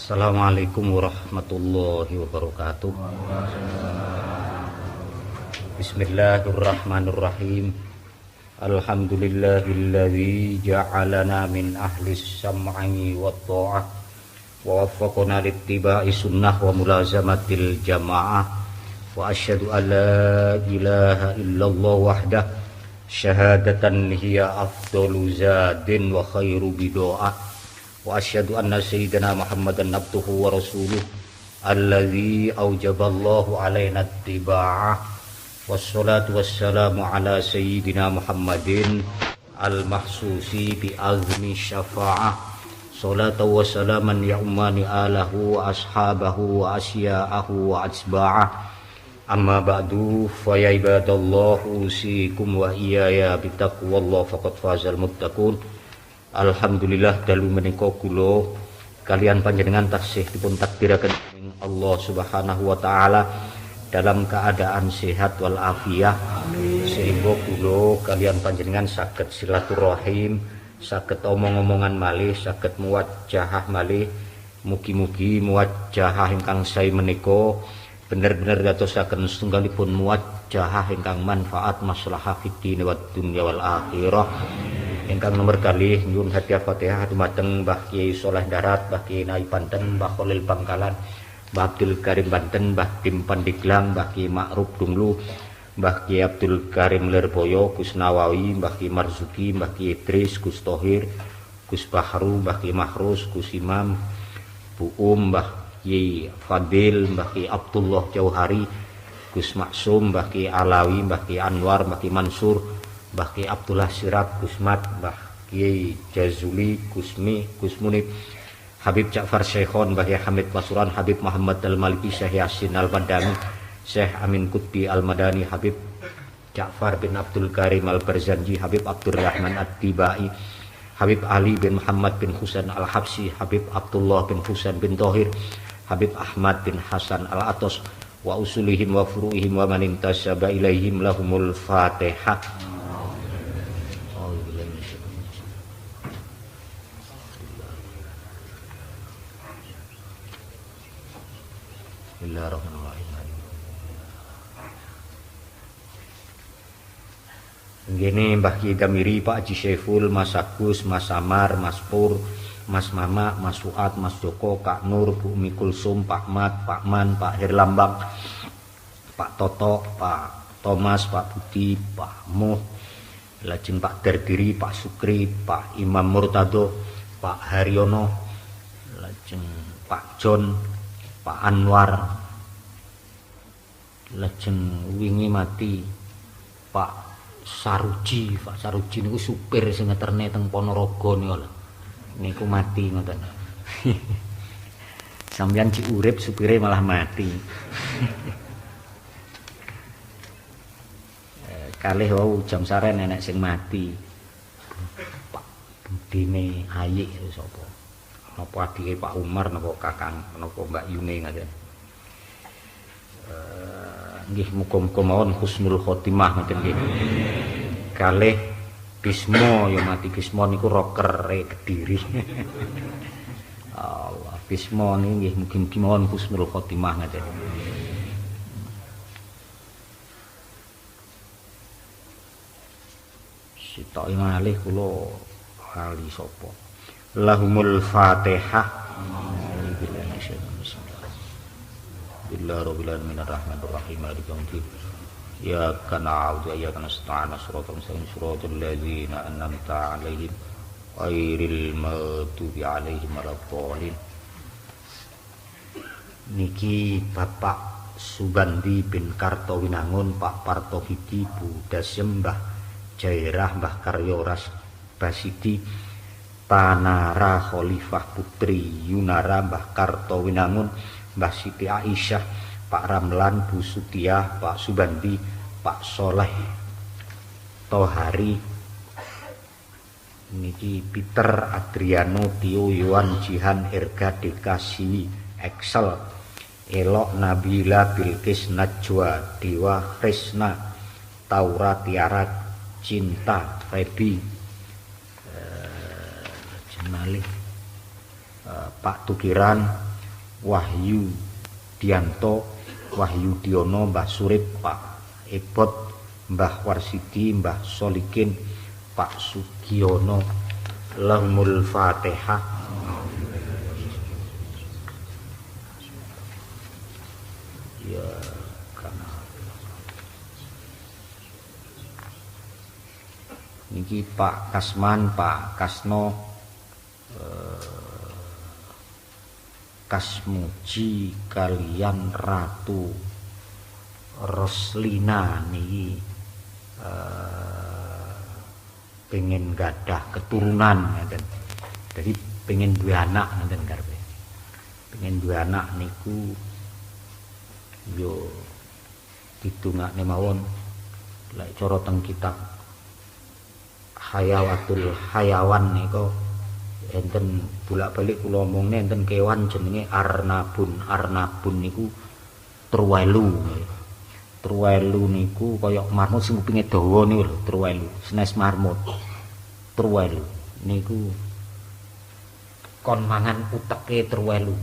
Assalamualaikum warahmatullahi wabarakatuh. Bismillahirrahmanirrahim. Alhamdulillahilladzi ja'alana min ahlis sam'i wat tha'ah wa waffaqana littiba'i sunnah wa mulazamatil jamaah wa asyhadu an la ilaha illallah wahdah syahadatan hiya afdalu zadin wa khairu bid'ah wa asyhadu anna sayyidina Muhammadan abduhu wa rasuluh alladzi aujaballahu alaina ittiba'ah wassalatu wassalamu ala sayyidina Muhammadin al-mahsusi bi azmi syafa'ah salatu wa salaman ya ummani alahu wa ashabahu wa asya'ahu wa atsba'ah amma ba'du fa ya ibadallahu usikum wa iyaya bitaqwallah faqad fazal muttaqun. Alhamdulillah dalu menika kula kalian panjenengan taksih dipun takdiraken Allah Subhanahu wa taala dalam keadaan sehat wal afiyah sehingga kula kalian panjenengan saged silaturahim, saged omong-omongan malih, saged muwajjahah malih. Mugi-mugi muwajjahah ingkang sae menika bener-bener dadosaken setunggalipun muwajjahah ingkang manfaat maslahah fid din wad dunya wal akhirah. Ingkang nomor kali nyuwun hadiah Fatihah dumateng Mbah Kiai Soleh Darat, Mbah Kiai Nai Banten, Mbah Khalil Bangkalan, Mbah Abdul Karim Banten, Mbah Tim Pandeglang, Mbah Kiai Ma'ruf Dunglu, Mbah Kiai Abdul Karim Lirboyo, Gus Nawawi, Mbah Kiai Marzuki, Mbah Kiai Idris, Gus Tohir, Gus Bahru, Mbah Kiai Mahrus, Gus Imam, Bu Mbah Kiai Fadil, Mbah Kiai Abdullah Jauhari, Gus Maksum, Mbah Kiai Alawi, Mbah Kiai Anwar, Mbah Kiai Mansur, Mbah Kiai Abdullah Sirab, Gus Mat, Mbah Kiai Jazuli, Gusmi, Gus Munib, Habib Ja'far Syekhon, Mbah Kiai Hamid Pasuruan, Habib Muhammad Al-Maliki, Syekh Yasin Al-Madani, Syekh Amin Qutbi Al-Madani, Habib Ja'far bin Abdul Karim Al-Barzanji, Habib Abdurrahman At-Tibai, Habib Ali bin Muhammad bin Husain Al-Habsi, Habib Abdullah bin Husain bin Tohir, Habib Ahmad bin Hasan Al-Atos, wa usulihim wa furu'ihim wa man intasaba ilaihim lahumul Fatihah. Bismillahirrahmanirrahim. Gini Mbah Kiai Damiri, Pak Haji Syaiful, Mas Agus, Mas Samar, Mas Pur, Mas Mama, Mas Fuad, Mas Joko, Kak Nur, Bu Umi Kulsum, Pak Mat, Pak Man, Pak Herlambang, Pak Toto, Pak Thomas, Pak Budi, Pak Muh, lajeng Pak Dardiri, Pak Sukri, Pak Imam Murtado, Pak Haryono, lajeng Pak John, Pak Anwar, lajeng wingi mati Pak Saruji. Pak Saruji niku supir sing ngeterne teng Ponorogo niku mati ngoten. Sampeyan ci urip supire malah mati. Kalih wau jam saren enek sing mati. Pak budine Ayik sapa? Napa adike Pak Umar napa Kakang napa Mbak Yune ngaten. Nggih muga-muga mawon husnul khotimah ngoten nggih. Kalih Bismo ya mati. Bismo niku rocker Kediri. Allah, Bismo niki nggih mugi-mugi mawon husnul khotimah ngaten. Sitok malih kula kali sapa? Lahumul Fatihah. Bismillahirrahmanirrahim. Ya kana a'udzu ya kana nasta'in shiratal mustaqim shiratal ladzina an'amta 'alaihim ghairil maghdubi 'alaihim waladdallin. Niki Bapak Subandi bin Kartowinangun, Pak Partohidi, Bu Dasem, Mbah Jairah, Mbah Karyoras Basidi, Panara Khalifah Putri Yunara, Mbah Kartowinangun, Mbah Siti Aisyah, Pak Ramlan, Bu Sutiah, Pak Subandi, Pak Soleh Tohari, niki Peter Adriano, Tio Yohan, Jihan, Erga, Deka, Siwi, Excel, Elok, Nabila, Bilqis, Najwa, Dewa, Krisna, Taura, Tiara, Cinta, Febi, Jenali, Pak Tukiran, Wahyu Dianto, Wahyu Diono, Mbah Surip, Pak Ebot, Mbah Warsidi, Mbah Solikin, Pak Sugiono. Lahumul Fatihah. Ya karena niki Pak Kasman, Pak Kasno, Kasmuji kalian Ratu Roslina niki pengen gadah keturunan ngeten. Jadi pengen duwe anak ngeten karepe. Pengen duwe anak niku yo didongakne mawon lek cara teng kitab Hayawatul Hayawan niku enten bolak-balik kula omongne enten kewan jenenge Arnabun. Arnabun niku truwelu. Truwelu niku kaya marmut sing kupinge dawa niku lho, truwelu, senes marmut. Truwelu niku kon mangan uteke truwelu.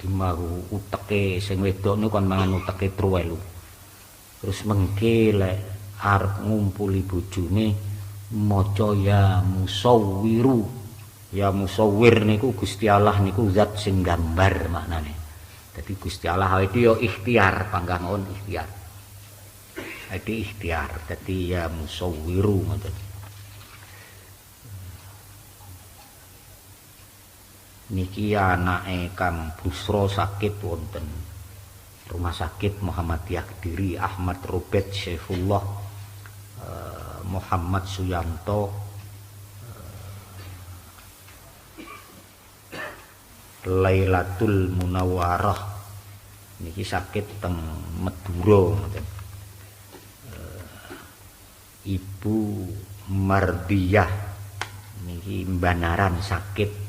Dimahu uteke sing wedok niku kon mangan uteke truwelu. Terus mengke lek arep ngumpuli bojone maca ya musawwiru. Ya musawwir niku Gusti Allah niku zat sing gambar maknane. Dadi Gusti Allah itu ya ikhtiar, panggah mawon ikhtiar. Itu ikhtiar, dadi ya musawwiru ngoten. Niki anake Kang Busro sakit wonten Rumah Sakit Muhammadiyah Kediri, Ahmad Robert Syaifullah, Muhammad Suyanto, Lailatul Munawwarah niki sakit teng Madura ngoten. Ibu Mardiyah niki Banaran sakit.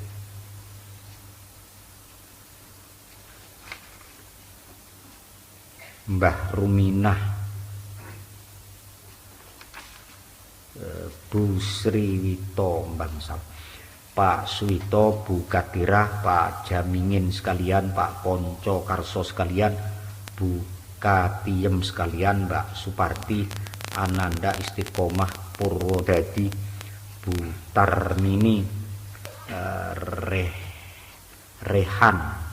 Mbah Ruminah, Bu Sriwito Bangsal, Pak Suwito, Bu Kadirah, Pak Jamingin sekalian, Pak Ponco Karso sekalian, Bu Katiem sekalian, Mbak Suparti, Ananda Istiqomah Purwodadi, Bu Tarmini, Rehan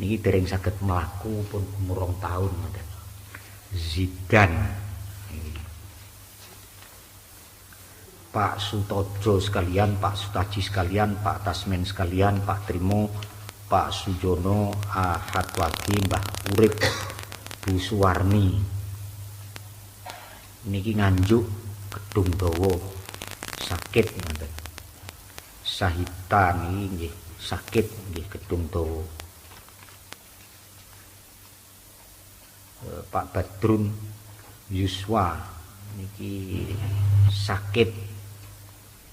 niki dereng saged mlaku pun umur 2 tahun ngoten. Zidan Pak Sutojo sekalian, Pak Sutaji sekalian, Pak Tasmen sekalian, Pak Trimo, Pak Sujono, Ahad Wagi, Mbah Urip, Bu Suwarni. Niki Nganjuk Kedung Dawa sakit ngoten. Sahita niki nggih sakit nggih Kedung Dawa. Pak Badrun Yuswa niki sakit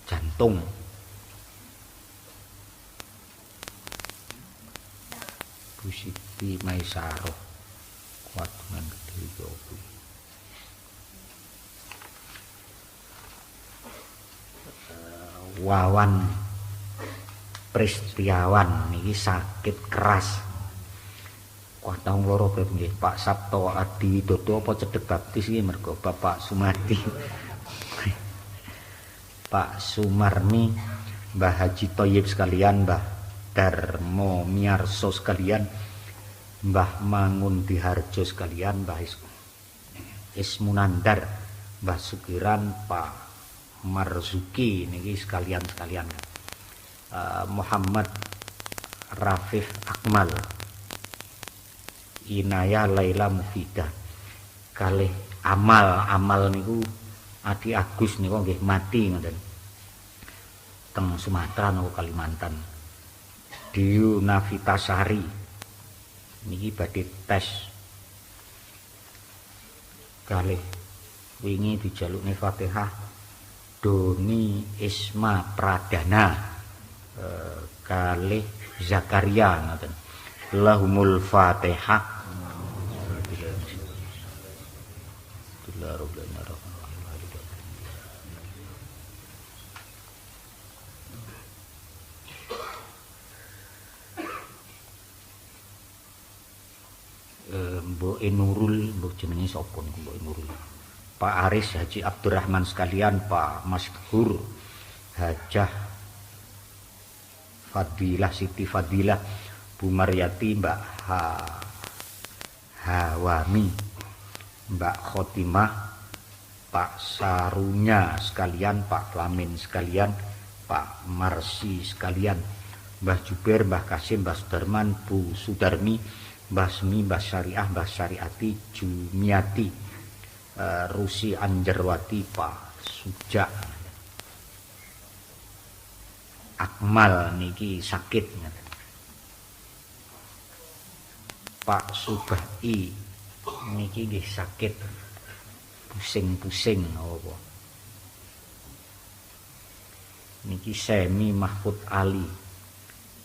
jantung. Bu Siti Maisaroh kuat dengan Kediri Jopi. Wawan Pristiawan niki sakit keras. Wah tahun loro nggih Pak Sabto Adi Widodo apa Cedhek Baptis iki mergo Bapak Sumadi. Pak Sumarmi, Mbah Haji Thoyib sekalian, Mbah Darmo Miarso sekalian, Mbah Mangun Diharjo sekalian, Mbah Ismunandar, Mbah Sukiran, Pak Marzuki niki sekalian-sekalian. Muhammad Rafif Akmal, Inaya Laila Mufidah, kalih amal niku Adi Agus niku nggih mati ngoten. Teng Sumatera niku Kalimantan. Diu Navitasari niki badhe tes. Kalih wingi dijalukne Fatihah Doni Isma Pradana, kalih Zakaria ngoten. Lahumul Fatihah. Mbok Nurul, mbok jenenge sapa niku Mbok Nurul. Pak Aris Haji Abdurrahman sekalian, Pak Maskur Hajah Fadilah Siti Fadilah, Bu Maryati, Mbak Hawami, Mbak Khotimah, Pak Sarunya sekalian, Pak Lamin sekalian, Pak Marsi sekalian, Mbah Juber, Mbah Kasim, Mbah Sudarman, Bu Sudarmi, Mbah Semi, Mbah Syariah, Mbah Syariati, Jumiati, Rusi Anjarwati, Pak Sujak, Akmal niki sakit, Pak Subai niki nggih sakit, pusing-pusing apa. Niki Semi Mahfud Ali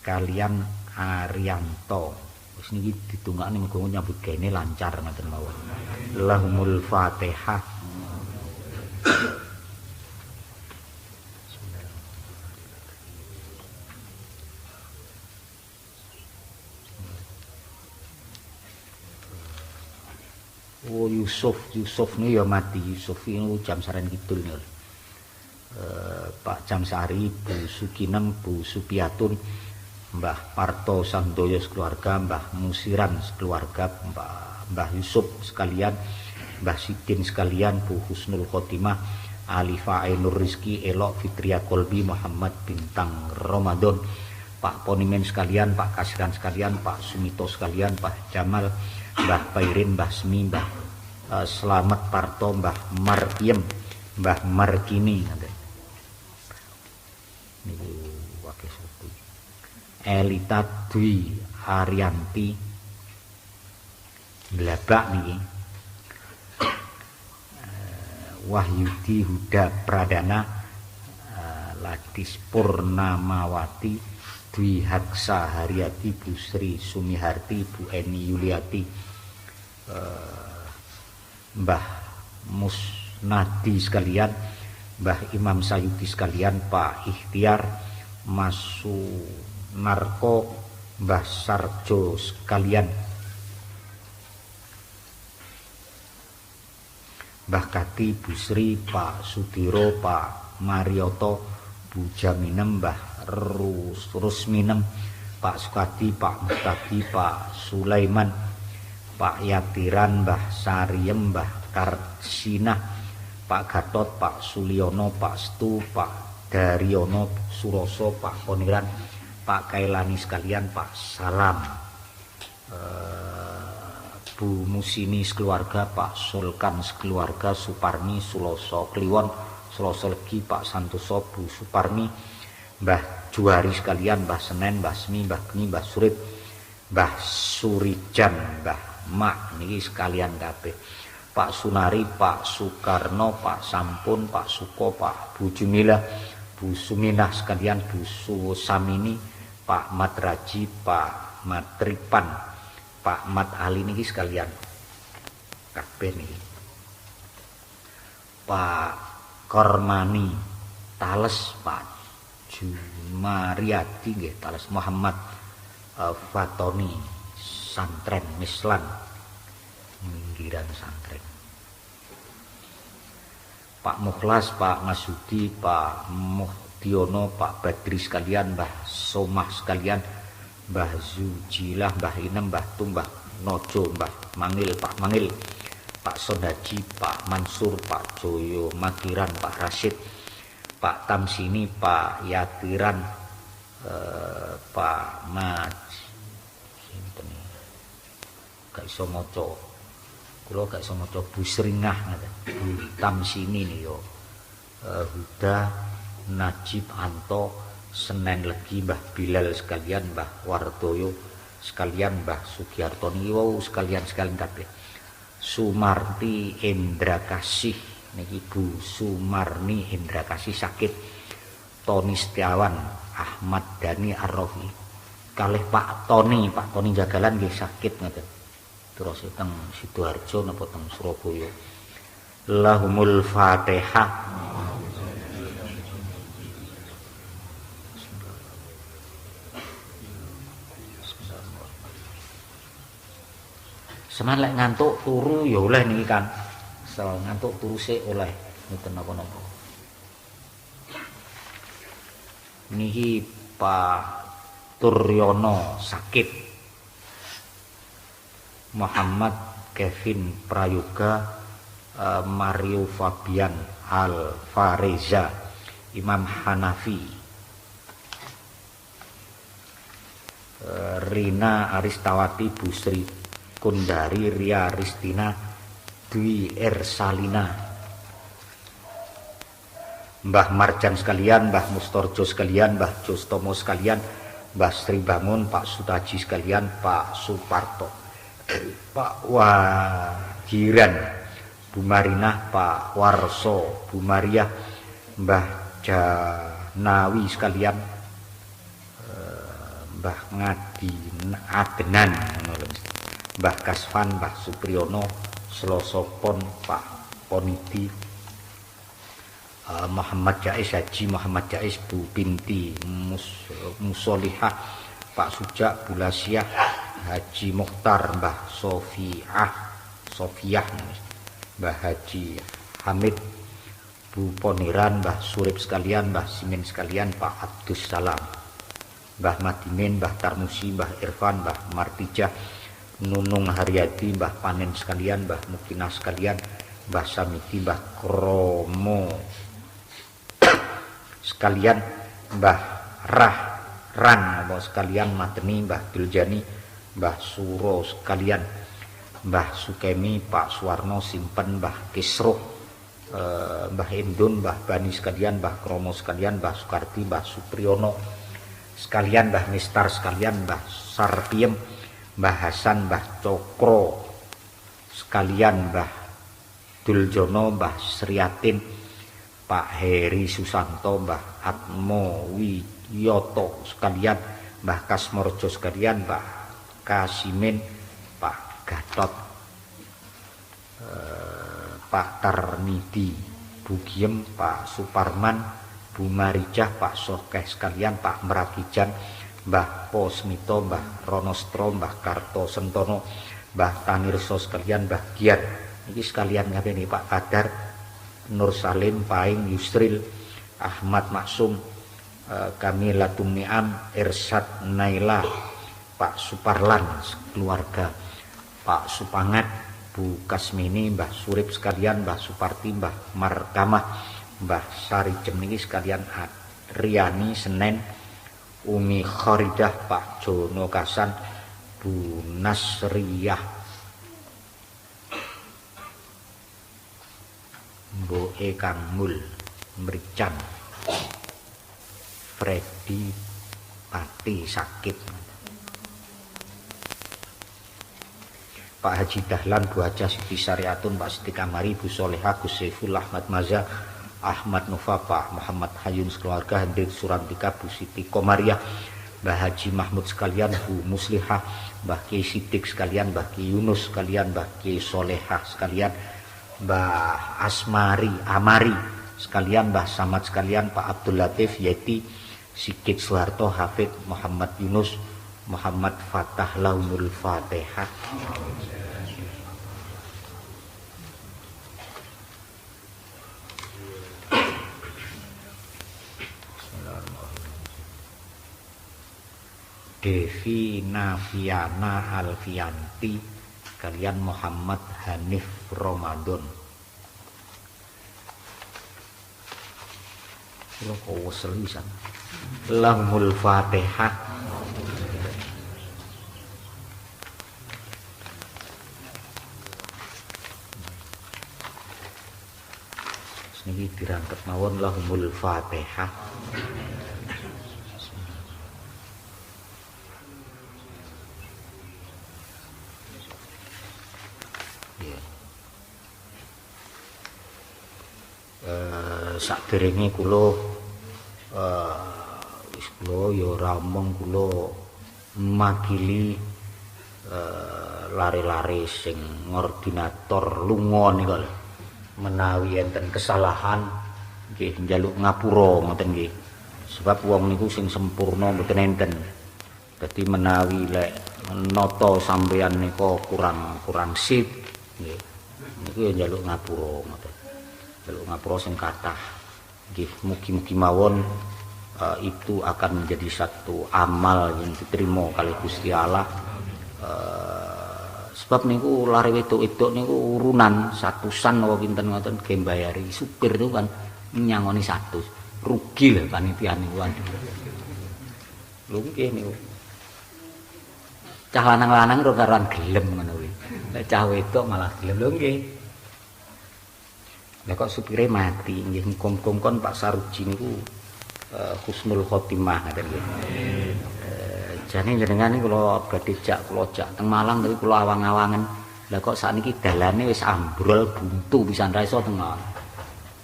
kalian Arianto. Wis niki ditungakne muga nyambut gawe lancar ngoten mawon. Lahumul Fatihah. Oh Yusuf ini ya mati. Yusuf ini jam Saren Kidul nih. Pak Jamsari, Bu Sukinem, Bu Supiatun, Mbah Parto Sandoyo sekeluarga, Mbah Musiran sekeluarga, Mbah Yusuf sekalian, Mbah Sidin sekalian, Bu Husnul Khotimah, Alifa Ainur Rizki, Elok Fitria Kolbi, Muhammad Bintang Ramadan, Pak Ponimen sekalian, Pak Kasiran sekalian, Pak Sumito sekalian, Pak Jamal, Mbah Pairin, Mbah Semi, Mbah Selamat Parto, Mbah Markiem, Mbah Markini, niku wakil sopo. Elita Dwi Arianti Blabak niki. Wahyudi Huda Pradana, Ladis Purnamawati, Dwi Haksa Haryati, Bu Sri Sumiharti, Bu Eni Yuliati, Mbah Musnadi sekalian, Mbah Imam Sayuti sekalian, Pak Ikhtiar, Mas Sunarko, Mbah Sarjo sekalian, Mbah Kati, Bu Sri, Pak Sudiro, Pak Marioto, Bu Jaminem, Mbah Rusminem, Pak Sukadi, Pak Mustadi, Pak Sulaiman, Pak Yatiran, Mbah Sariem, Mbah Karsinah, Pak Gatot, Pak Suliono, Pak Stu, Pak Daryono Suroso, Pak Poniran, Pak Kailani sekalian, Pak Salam, Bu Musini sekeluarga, Pak Sulkan sekeluarga, Suparmi Suloso Kliwon, Suloso Legi, Pak Santoso, Bu Suparmi, Mbah Juari sekalian, Mbah Senen, Mbah Semi, Mbah Geni, Mbah Surip, Mbah Surijan, Mbah Mak niki sekalian kabeh. Pak Sunari, Pak Soekarno, Pak Sampun, Pak Suko, Pak Bu Jumilah, Bu Suminah sekalian, Bu Susamini, Pak Matraji, Pak Matripan, Pak Mat Ali niki sekalian kabeh niki. Pak Kormani Tales, Pak Jumariati nggih Tales, Muhammad Fatoni Santren Mislan Minggiran Santren, Pak Mukhlas, Pak Masudi, Pak Muhdiono, Pak Badri sekalian, Mbah Somah sekalian, Mbah Zujilah, Mbah Inem, Mbah Tum, Mbah Nojo, Mbah Mangil, Pak Mangil, Pak Sondaji, Pak Mansur, Pak Joyo Makiran, Pak Rasid, Pak Tamsini, Pak Yatiran, Pak Maj, gak iso maca, kula gak iso maca, Bu Sringah ngaten, Bu Tamsini niku, Huda, Najib Anto, Senen Legi, Mbah Bilal sekalian, Mbah Wardoyo sekalian, Mbah Sugiarto niku sekalian kabeh. Sumarti Indra Kasih niki, Bu Sumarni Indra Kasih sakit, Tony Setiawan, Ahmad Dhani Arrofi kalih Pak Tony Jagalan nggih sakit ngoten. Terus teng Sidoarjo napa teng Surabaya. Lahumul Fatihah. Seman lek ngantuk turu ya oleh niki kan. Sel ngantuk turu sik oleh mboten napa-napa. Niki Pak Turyono sakit. Muhammad Kevin Prayoga, Mario Fabian Alvareza, Imam Hanafi, Rina Aristawati, Busri Kundari, Ria Ristina, Dwi Ersalina, Mbah Marjan sekalian, Mbah Mustorjo sekalian, Mbah Jostomo sekalian, Mbah Sri Bangun, Pak Sutaji sekalian, Pak Suparto, Pak Wagiran, Bu Marinah, Pak Warso, Bu Maria, Mbah Janawi sekalian, Mbah Ngadi Adenan, Mbah Kasvan, Mbah Supriyono, Selosopon, Pak Ponidi, Muhammad Jais, Haji Muhammad Jais, Bu Binti Musolihah, Pak Sujak, Bu Lasiah, Haji Mukhtar, Mbah Sofiah, Mbah Haji Hamid, Bu Poniran, Mbah Surip sekalian, Mbah Simin sekalian, Pak Abdus Salam, Mbah Madimin, Mbah Tarmusi, Mbah Irfan, Mbah Martijah, Nunung Haryadi, Mbah Panen sekalian, Mbah Mukinah sekalian, Mbah Samiti, Mbah Kromo sekalian, Mbah Ran sekalian, Mateni, Mbah Duljani, Mbah Suro sekalian, Mbah Sukemi, Pak Suwarno Simpen, Mbah Kisruh, Mbah Indun, Mbah Bani sekalian, Mbah Kromo sekalian, Mbah Sukarti, Mbah Supriyono sekalian, Mbah Mistar sekalian, Mbah Sarpiem, Mbah Hasan, Mbah Cokro sekalian, Mbah Duljono, Mbah Sriatin, Pak Heri Susanto, Mbah Atmo Wiyoto sekalian, Mbah Kasmorjo sekalian, Mbah Kasimin, Pak Gatot, Pak Tarmidi, Bu Giem, Pak Suparman, Bu Marijah, Pak Sokeh sekalian, Pak Meragijan, Mbah Posmito, Mbah Ronostro, Mbah Karto Sentono, Mbah Tanirso sekalian, Mbah Giat. Ini sekalian ngapain nih Pak Kadar, Nur Salim, Paing, Yusril, Ahmad Maksum, Kamila Tumiam, Irsad Naila, Pak Suparlan keluarga, Pak Supangat, Bu Kasmini, Mbah Surip sekalian, Mbah Suparti, Mbah Markamah, Mbah Sari Jemini sekalian, Riani Senen, Umi Kharidah, Pak Jono Kasan, Bu Nasriyah, Mboe Kang Mul, Merican, Freddy Pati sakit, Pak Haji Dahlan, Bu Haja Siti Syariatun, Pak Siti Kamari, Bu Soleha, Gus Saiful, Ahmad Maza, Ahmad Nova, Pak Muhammad Hayun sekeluarga, Hendrik Surantika, Bu Siti Komariah, Mbah Haji Mahmud sekalian, Bu Muslihah, Mbah Kiai Sidik sekalian, Mbah Kiai Yunus sekalian, Mbah Kiai Solehah sekalian, Mbah Amari sekalian, Mbah Samad sekalian, Pak Abdul Latif, Yeti, Sigit Soeharto, Hafid, Muhammad Yunus, Muhammad Fatah, Launul Fatihah. Devi Naviana Alfianti kalian Muhammad Hanif Ramadan. Lo kok weselisan. Lahumul Fatihah. Niki dirangkep mawon lahumul Fatihah. Sakderenge kula wis kula ya ramong kula makili lare-lare sing ngordinator lunga nika lho. Menawi enten kesalahan nggih njaluk ngapura ngoten nggih. Sebab wong niku sing sempurna mboten enten. Dadi menawi lek noto sampeyan nika kurang sip nggih. Niku ya njaluk ngapura ngoten. Njaluk ngapura sing kathah. Nggih, mugi-mugi mawon itu akan menjadi satu amal yang diterima kali Gusti Allah. Sebab niku lare wedok-wedok niku urunan satusan apa pinten ngoten ge mbayari supir itu kan nyangoni 100. Rugi lho panitia niku. Lho nggih niku. Cah lanang-lanang ora karuan gelem ngono kuwi. Nek cah wedok malah gelem lho nggih. Lah kok supire mati nggih muga-muga kon Pak Saruji niku husnul khotimah ngaten nggih. Jane jenengan iki kula badhe kula jak teng Malang tapi kula awang-awangen. Lah kok sakniki dalane wis ambrol buntu pisan ra iso tengok.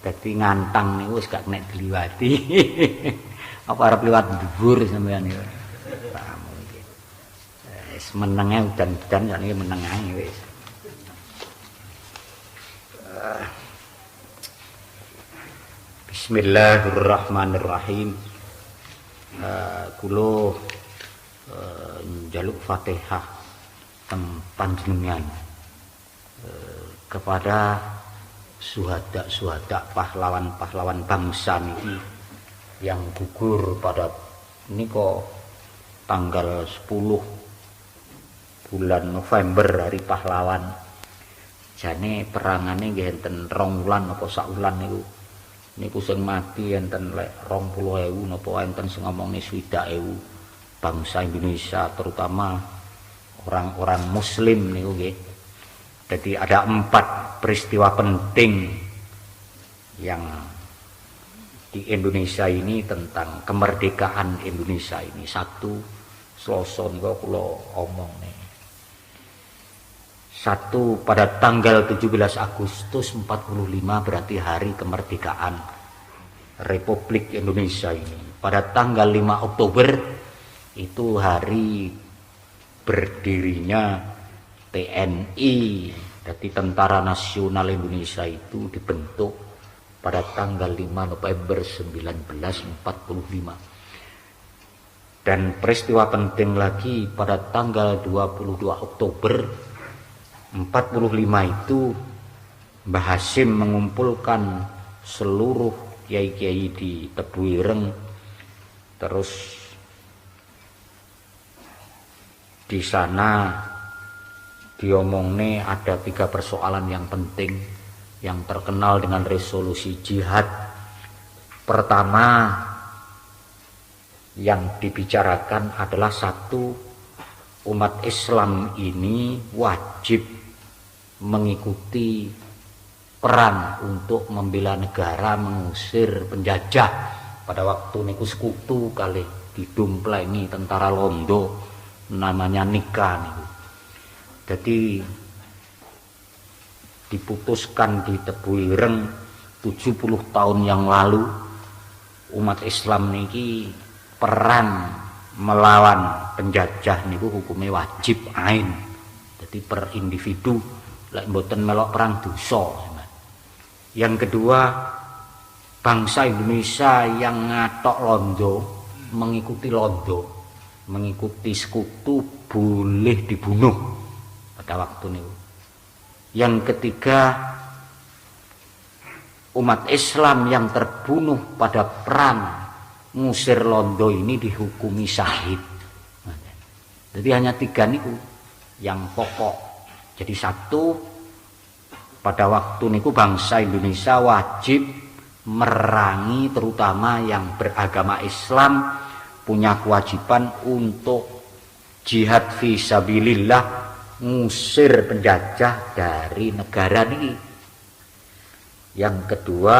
Dadi ngantang niku wis gak kena diliwati. Apa arep liwat dhuwur sampeyan niku. Pamu iki. Wis menenge udan-udan sakniki meneng ae wis. Bismillahirrahmanirrahim. Kula njaluk Fatihah teng panjenengan kepada suhada pahlawan-pahlawan bangsa niki yang gugur pada niko tanggal 10 bulan November hari pahlawan. Jane perangane nggih enten 2 wulan apa sak wulan niku sing mati enten lek 20.000 napa enten sing ngomongne 60.000 bangsa Indonesia, terutama orang-orang muslim niku nggih. Jadi ada 4 peristiwa penting yang di Indonesia ini tentang kemerdekaan Indonesia ini. 1 Selasa niku kula omong nih. 1 pada tanggal 17 Agustus 45 berarti hari kemerdekaan Republik Indonesia ini. Pada tanggal 5 Oktober itu hari berdirinya TNI. Jadi Tentara Nasional Indonesia itu dibentuk pada tanggal 5 November 1945. Dan peristiwa penting lagi pada tanggal 22 Oktober 45 itu Mbah Hasyim mengumpulkan seluruh kiai-kiai di Tebuireng, terus di sana diomongne ada 3 persoalan yang penting yang terkenal dengan resolusi jihad. Pertama yang dibicarakan adalah 1, umat Islam ini wajib mengikuti perang untuk membela negara, mengusir penjajah. Pada waktu niku sekutu kali didumplengi tentara Londo namanya nikah niku. Jadi diputuskan di Tebuireng 70 tahun yang lalu umat Islam niki perang melawan penjajah niku hukumnya wajib ain. Jadi per individu lek mboten melok perang dosa. Yang kedua, bangsa Indonesia yang ngatok Londo mengikuti Londo, mengikuti sekutu boleh dibunuh pada waktu itu. Yang ketiga, umat Islam yang terbunuh pada perang ngusir Londo ini dihukumi syahid. Jadi hanya 3 niku yang pokok. Jadi 1, pada waktu niku bangsa Indonesia wajib merangi terutama yang beragama Islam, punya kewajiban untuk jihad fisabilillah, ngusir penjajah dari negara ini. Yang kedua,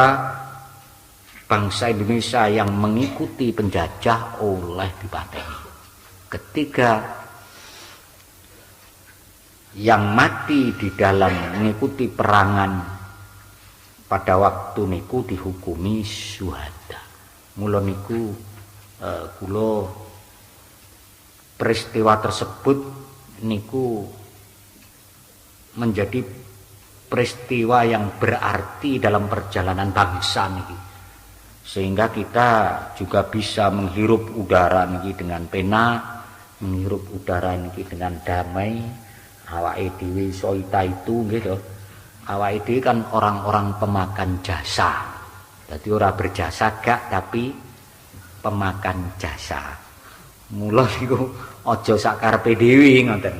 bangsa Indonesia yang mengikuti penjajah oleh dipateni. Ketiga, yang mati di dalam mengikuti perangan pada waktu niku dihukumi syuhada. Mula niku kula peristiwa tersebut niku menjadi peristiwa yang berarti dalam perjalanan bangsa niki, sehingga kita juga bisa menghirup udara niki dengan pena, menghirup udara niki dengan damai, awake dhewe iso itu gitu. Awake dhewe kan orang-orang pemakan jasa. Jadi ora berjasa gak tapi pemakan jasa. Mula niku aja sakarepe dhewe ngoten.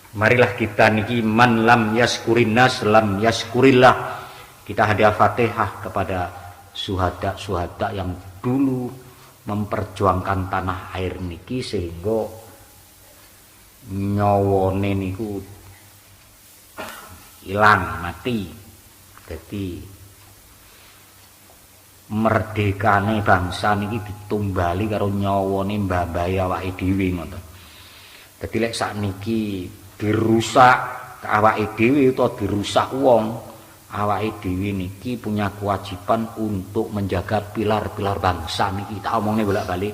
Marilah kita niki man lam yaskurin nas lam yaskurillah. Kita hadiah Fatihah kepada suhada yang dulu memperjuangkan tanah air niki sehingga nyawane niku hilang mati. Jadi merdekane bangsa niki ditumbali karo nyawane mbah-mbah awake dhewe ngoten. Dadi lek sakniki dirusak awake dhewe utawa dirusak wong, awake dhewe niki punya kewajiban untuk menjaga pilar-pilar bangsa niki. Tak omongne bolak-balik.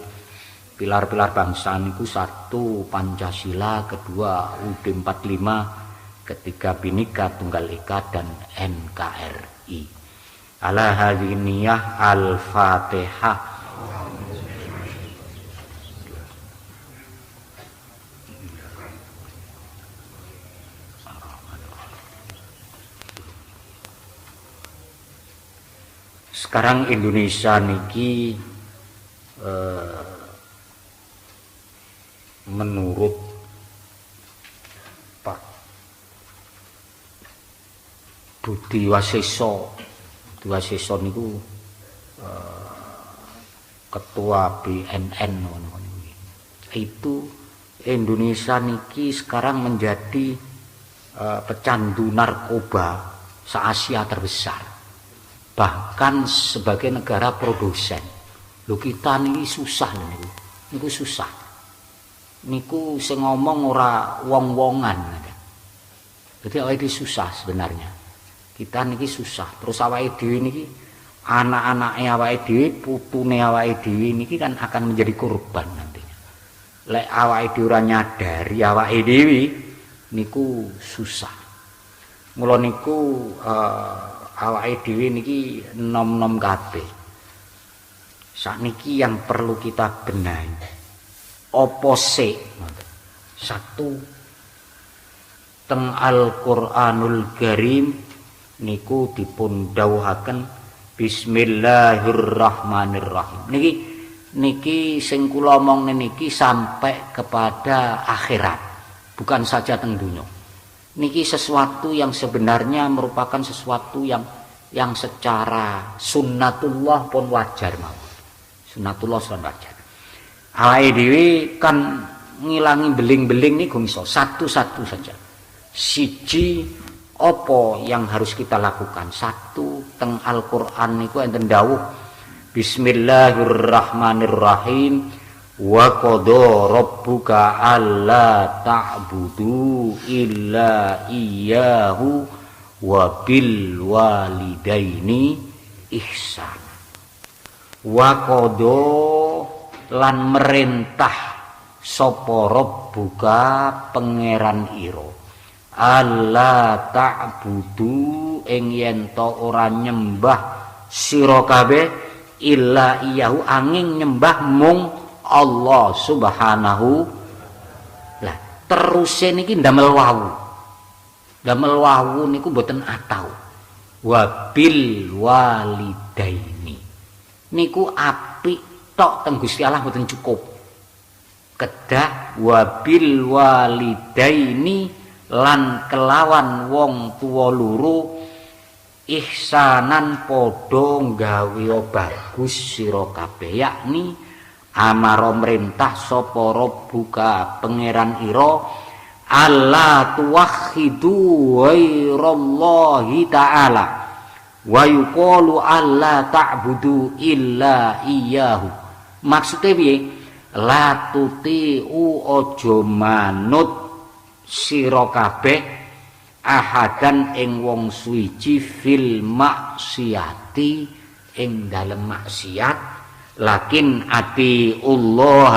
Pilar-pilar bangsa niku 1 Pancasila, 2 UUD 45, ketiga Bhinneka Tunggal Ika dan NKRI. Ala hadhihi niyah al-Fatihah. Sekarang Indonesia niki menurut Pak Budi Waseso niku ketua BNN itu Indonesia niki sekarang menjadi pecandu narkoba se-Asia terbesar. Bahkan sebagai negara produsen. Lho kita niki susah niku. Niku susah. Niku sing ngomong ora wong-wongan. Jadi awake susah sebenarnya. Kita niki susah. Terus awake dhewe niki anak-anake awake dhewe, putune awake dhewe niki kan akan menjadi korban nantinya. Lek awake dhewe ora nyadari awake dhewe niku susah. Mula niku awake dhewe niki nom-nom kabeh. Sakniki yang perlu kita benahi. Apa sik? 1 teng Al-Qur'anul Karim niku dipun dawuhaken Bismillahirrahmanirrahim. Niki sing kula omongne niki sampai kepada akhirat, bukan saja teng dunya. Niki sesuatu yang sebenarnya merupakan sesuatu yang secara sunnatullah pun wajar mawon. Sunnatullah pun wajar. Awake dhewe kan ngilangi beling-beling niku iso satu-satu saja. Siji apa yang harus kita lakukan? 1 teng Al-Qur'an niku enten dawuh Bismillahirrahmanirrahim. Wa qada rabbuka alla ta'budu illa iyyahu wa bil walidaini ihsan. Wa qada lan merintah sapa rabbuka pangeran ira alla ta'budu ing yen ta ora nyembah sira kabeh illa iyyahu angin nyembah mung Allah subhanahu. Lah terus niki ndamel wawu. Ndamel wawu niku mboten atau. Wabil walidaini. Niku apik tok teng Gusti Allah mboten cukup. Kedah wabil walidaini lan kelawan wong tuwa loro ihsanan padha gawe bagus sira kabeh, yakni amara merintah sapa rabbuka pangeran ira alla tuwahhidu ghairallahi ta'ala wa yuqalu alla ta'budu illa iyyahu. Maksude piye? La tuti'u aja manut sira kabeh ahadan ing wong suwiji fil maksiati ing dalem maksiat, lakin ati Allah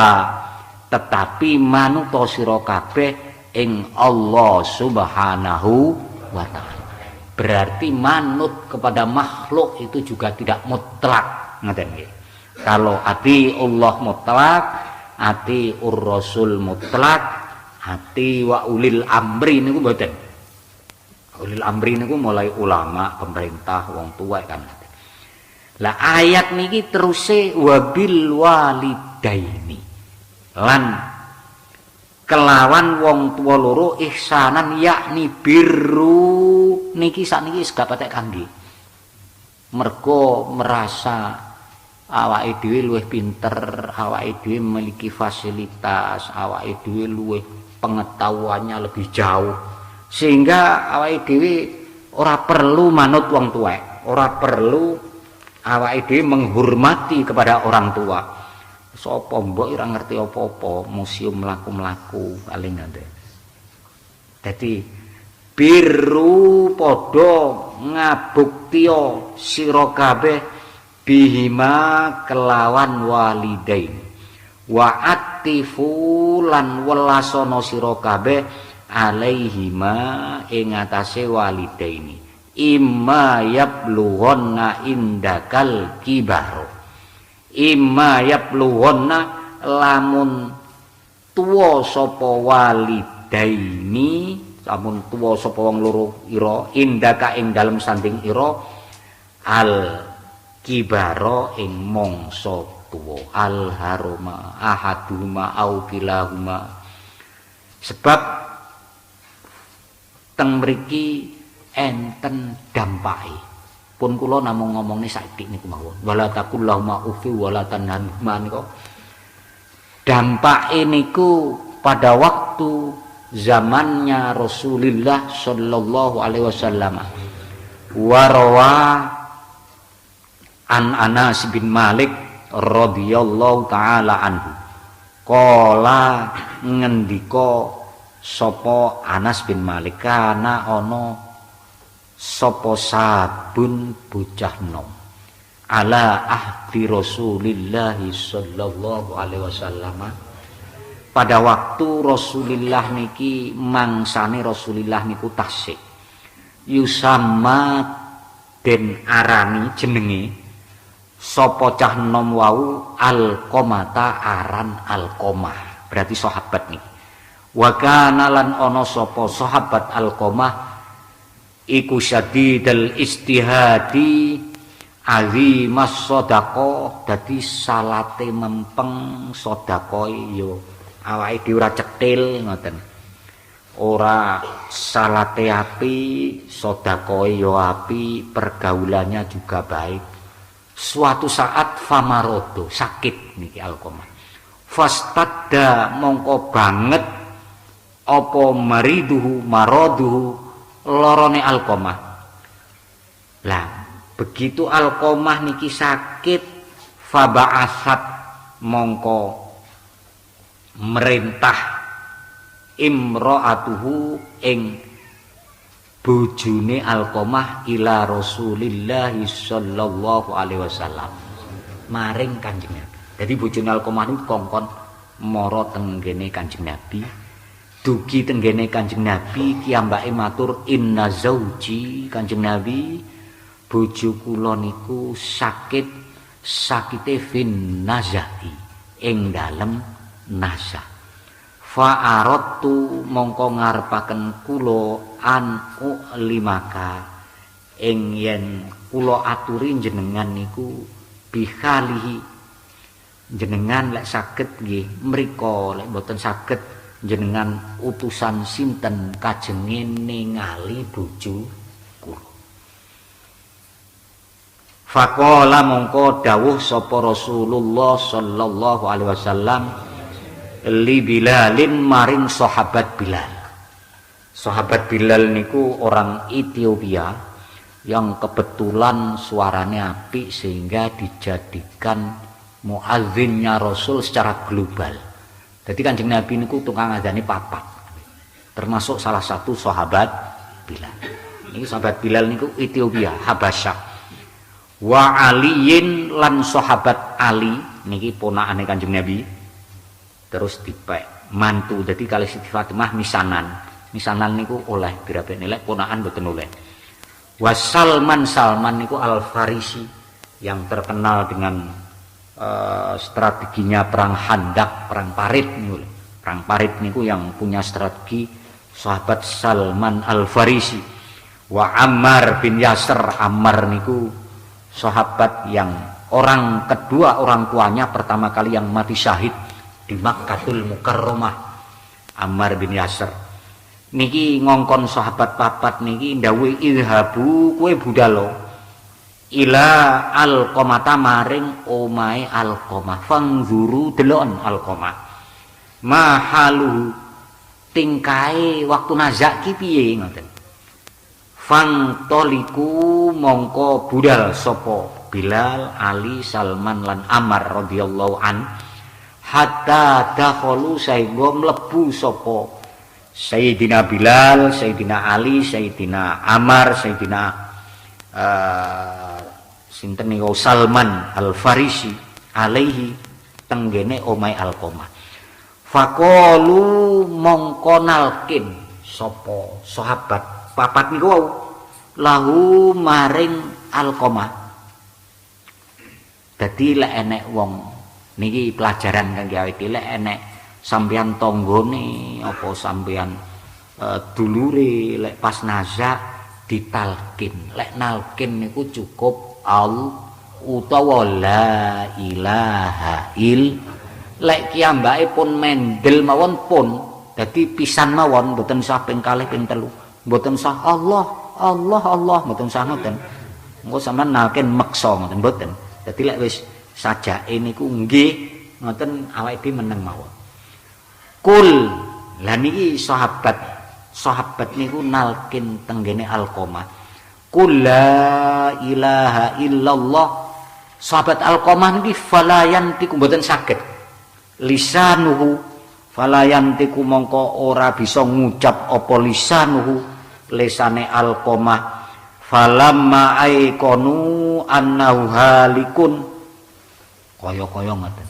tetapi manuta sira kabeh ing Allah subhanahu wa ta'ala. Berarti manut kepada makhluk itu juga tidak mutlak, ngoten nggih. Kalau ati Allah mutlak, ati ur-rasul mutlak, ati wa ulil amri niku mboten. Ulil amri niku mulai ulama, pemerintah, wong tua kan. Lah ayat niki teruse wabil walidaini. Lan kelawan wong tua loro ihsanan yakni birru niki sakniki wis gak patek kangge. Mergo merasa awake dhewe luwih pinter, awake dhewe memiliki fasilitas, awake dhewe luwih pengetahuannya lebih jauh. Sehingga awake dhewe ora perlu manut wong tuwek, ora perlu awake dhewe menghormati kepada orang tua. Sapa mbok ora ngerti apa-apa, museum mlaku-mlaku paling ngene. Dadi birru padha ngabuktiya sira kabeh bihima kelawan walidain. Wa atifu lan welasana sira kabeh alaihima ing atase walidaini. Imma yablughonna indakal kibar. Imma yablughonna lamun tuwa sapa walidaini, lamun tuwa sapa wong loro ira indaka ing dalem sanding ira al kibara ing mangsa tuwa al haruma ahaduma au kilahuma. Sebab teng mriki enten dampake. Pun kula namung ngomongne saiki niku mawon. Wala taqullahuma ufi wala tanharhuma niku. Dampake niku pada waktu zamannya Rasulullah sallallahu alaihi wasallam. Warawa an Anas bin Malik radhiyallahu taala anhu. Kala ngendika sapa Anas bin Malik kana ana sapa sabun bocah nom ala ahdi Rasulillah sallallahu alaihi wasallam. Pada waktu Rasulullah niki mangsane Rasulullah niku tasik yusamma den arani jenenge sapa cah nom wau Alqamata aran Alqamah, berarti sahabat niki. Wa kana lan ana sapa sahabat Alqamah iku syadidal istihadi azimas sedekah, dadi salate mempeng sedekah yo awake dhewe ora cetil ngoten. Ora salate api, sedekah yo api, pergaulannya juga baik. Suatu saat famarodo sakit niki Alqamah. Fastadda mongko banget apa mariduhu maroduhu lorone Alqamah. Lah begitu Alqamah niki sakit faba'asat mongko merintah imra'atuhu ing bojone Alqamah ila Rasulillah sallallahu alaihi wasallam maring Kanjeng Nabi. Jadi bojone Alqamah niku kongkon mara teng ngene Kanjeng Nabi. Dugi tenggene Kanjeng Nabi kiyambake matur inna zauji Kanjeng Nabi bojo kula niku sakite fin nazati ing dalem nazah. Fa aradtu mongko ngarepaken kula an ulimaka ing yen kula aturi jenengan niku bihalihi jenengan lek saged nggih mriko, lek mboten saged jenengan utusan sinten kajenge ningali bojo kula. Faqala mongko dawuh sapa Rasulullah sallallahu alaihi wasallam li Bilalin maring sahabat Bilal. Sahabat Bilal niku orang Ethiopia yang kebetulan suaranya apik sehingga dijadikan muazzinnya Rasul secara global. Jadi Kanjeng Nabi niku tukang ngadzani papat. Termasuk salah satu sahabat Bilal. Ini sahabat Bilal niku Ethiopia, Habasyah. Wa Aliyin lan sahabat Ali niki ponakane Kanjeng Nabi. Terus dipek mantu. Jadi kali Siti Fatimah misanan. Misanan niku oleh dirapek nilai ponakan boten oleh. Wa Salman niku Al Farisi yang terkenal dengan strateginya perang Khandaq, perang Parit niku. Perang Parit niku yang punya strategi sahabat Salman Al-Farisi. Wa Ammar bin Yasir. Ammar niku sahabat yang orang kedua orang tuanya pertama kali yang mati syahid di Makkatul Mukarramah. Ammar bin Yasir niki ngongkon sahabat papat niki ndawuhi idhabu kowe budalo ila Alqamah maring omahe Alqamah fangzuru delon Alqamah mahalu tingkae waktu nazak ki piye ngoten. Fang toliku mongko budal sapa Bilal, Ali, Salman lan Ammar radhiyallahu an hatta dakhalu sehingga mlebu sapa Sayyidina Bilal, Sayyidina Ali, Sayyidina Ammar, Sayyidina sinten niku Salman Al-Farisi alaihi tenggene omahe Alqamah. Faqalu mongko nalkin sapa sahabat papat niku wau lahu maring Alqamah. Dadi lek enek wong niki pelajaran kangge awake lek enek sampeyan tanggane apa sampeyan dulure lek pas nazak ditalkin. Lek nalkin niku cukup al utawa la ilaha il. Lek kiyambake pun mendel mawon pun dadi pisan mawon mboten sah ping kalih ping telu. Mboten sah Allah mboten sah ngoten. Engko sampean nalkin meksa ngoten mboten. Dadi lek wis sajake niku nggih ngoten awake dhewe meneng mawon. Kul lah niki sahabat niku nalkin tenggene Alqamah. Kul la ilaha illallah. Sahabat Alqamah niki falayantiku mboten saged. Lisanuhu falayantiku mongko ora bisa ngucap apa lisanuhu lesane Alqamah falamma aikonu annahu halikun kaya-kaya ngoten.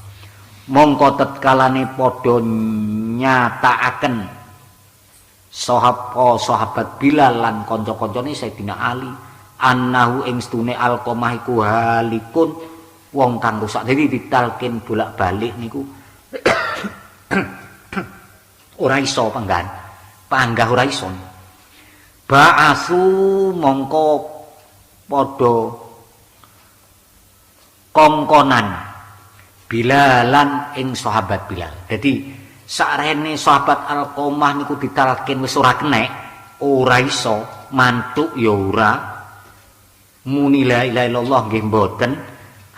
Mongko tetkalane padha nyatakaken sahabat Bilal lan kanca-kancane Sayyidina Ali annahu ing stune Alqamah iku halikun wong kang rusak. Jadi ditalkin bolak-balik niku ora iso panggah ora iso. Ba'asu mongko padha kongkonan Bilalan ing sahabat Bilal. Jadi sarene sahabat Alqamah niku ditalkin wis ora kenek, ora iso, mantuk ya ora, muni la ilaha illallah nggih mboten.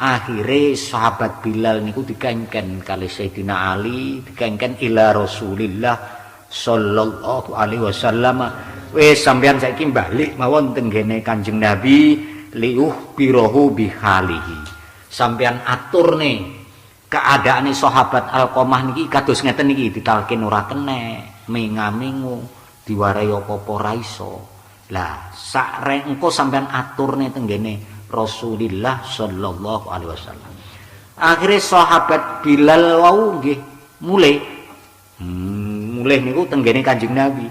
Akhire sahabat Bilal niku dikengken kali Sayyidina Ali, dikengken ila Rasulillah sallallahu alaihi wasallam. Wis sampeyan saiki balik mawon tenggene Kanjeng Nabi liuh birahu bihalihi. Sampeyan aturne keadaane sahabat Alqamah niki kados ngeten niki ditalkin ora kenek, mengamingu, diwarai apa-apa ora iso. Lah sak engko sampeyan aturne tenggene Rasulillah sallallahu alaihi wasallam. Akhire sahabat Bilal wau nggih mulih niku tenggene Kanjeng Nabi.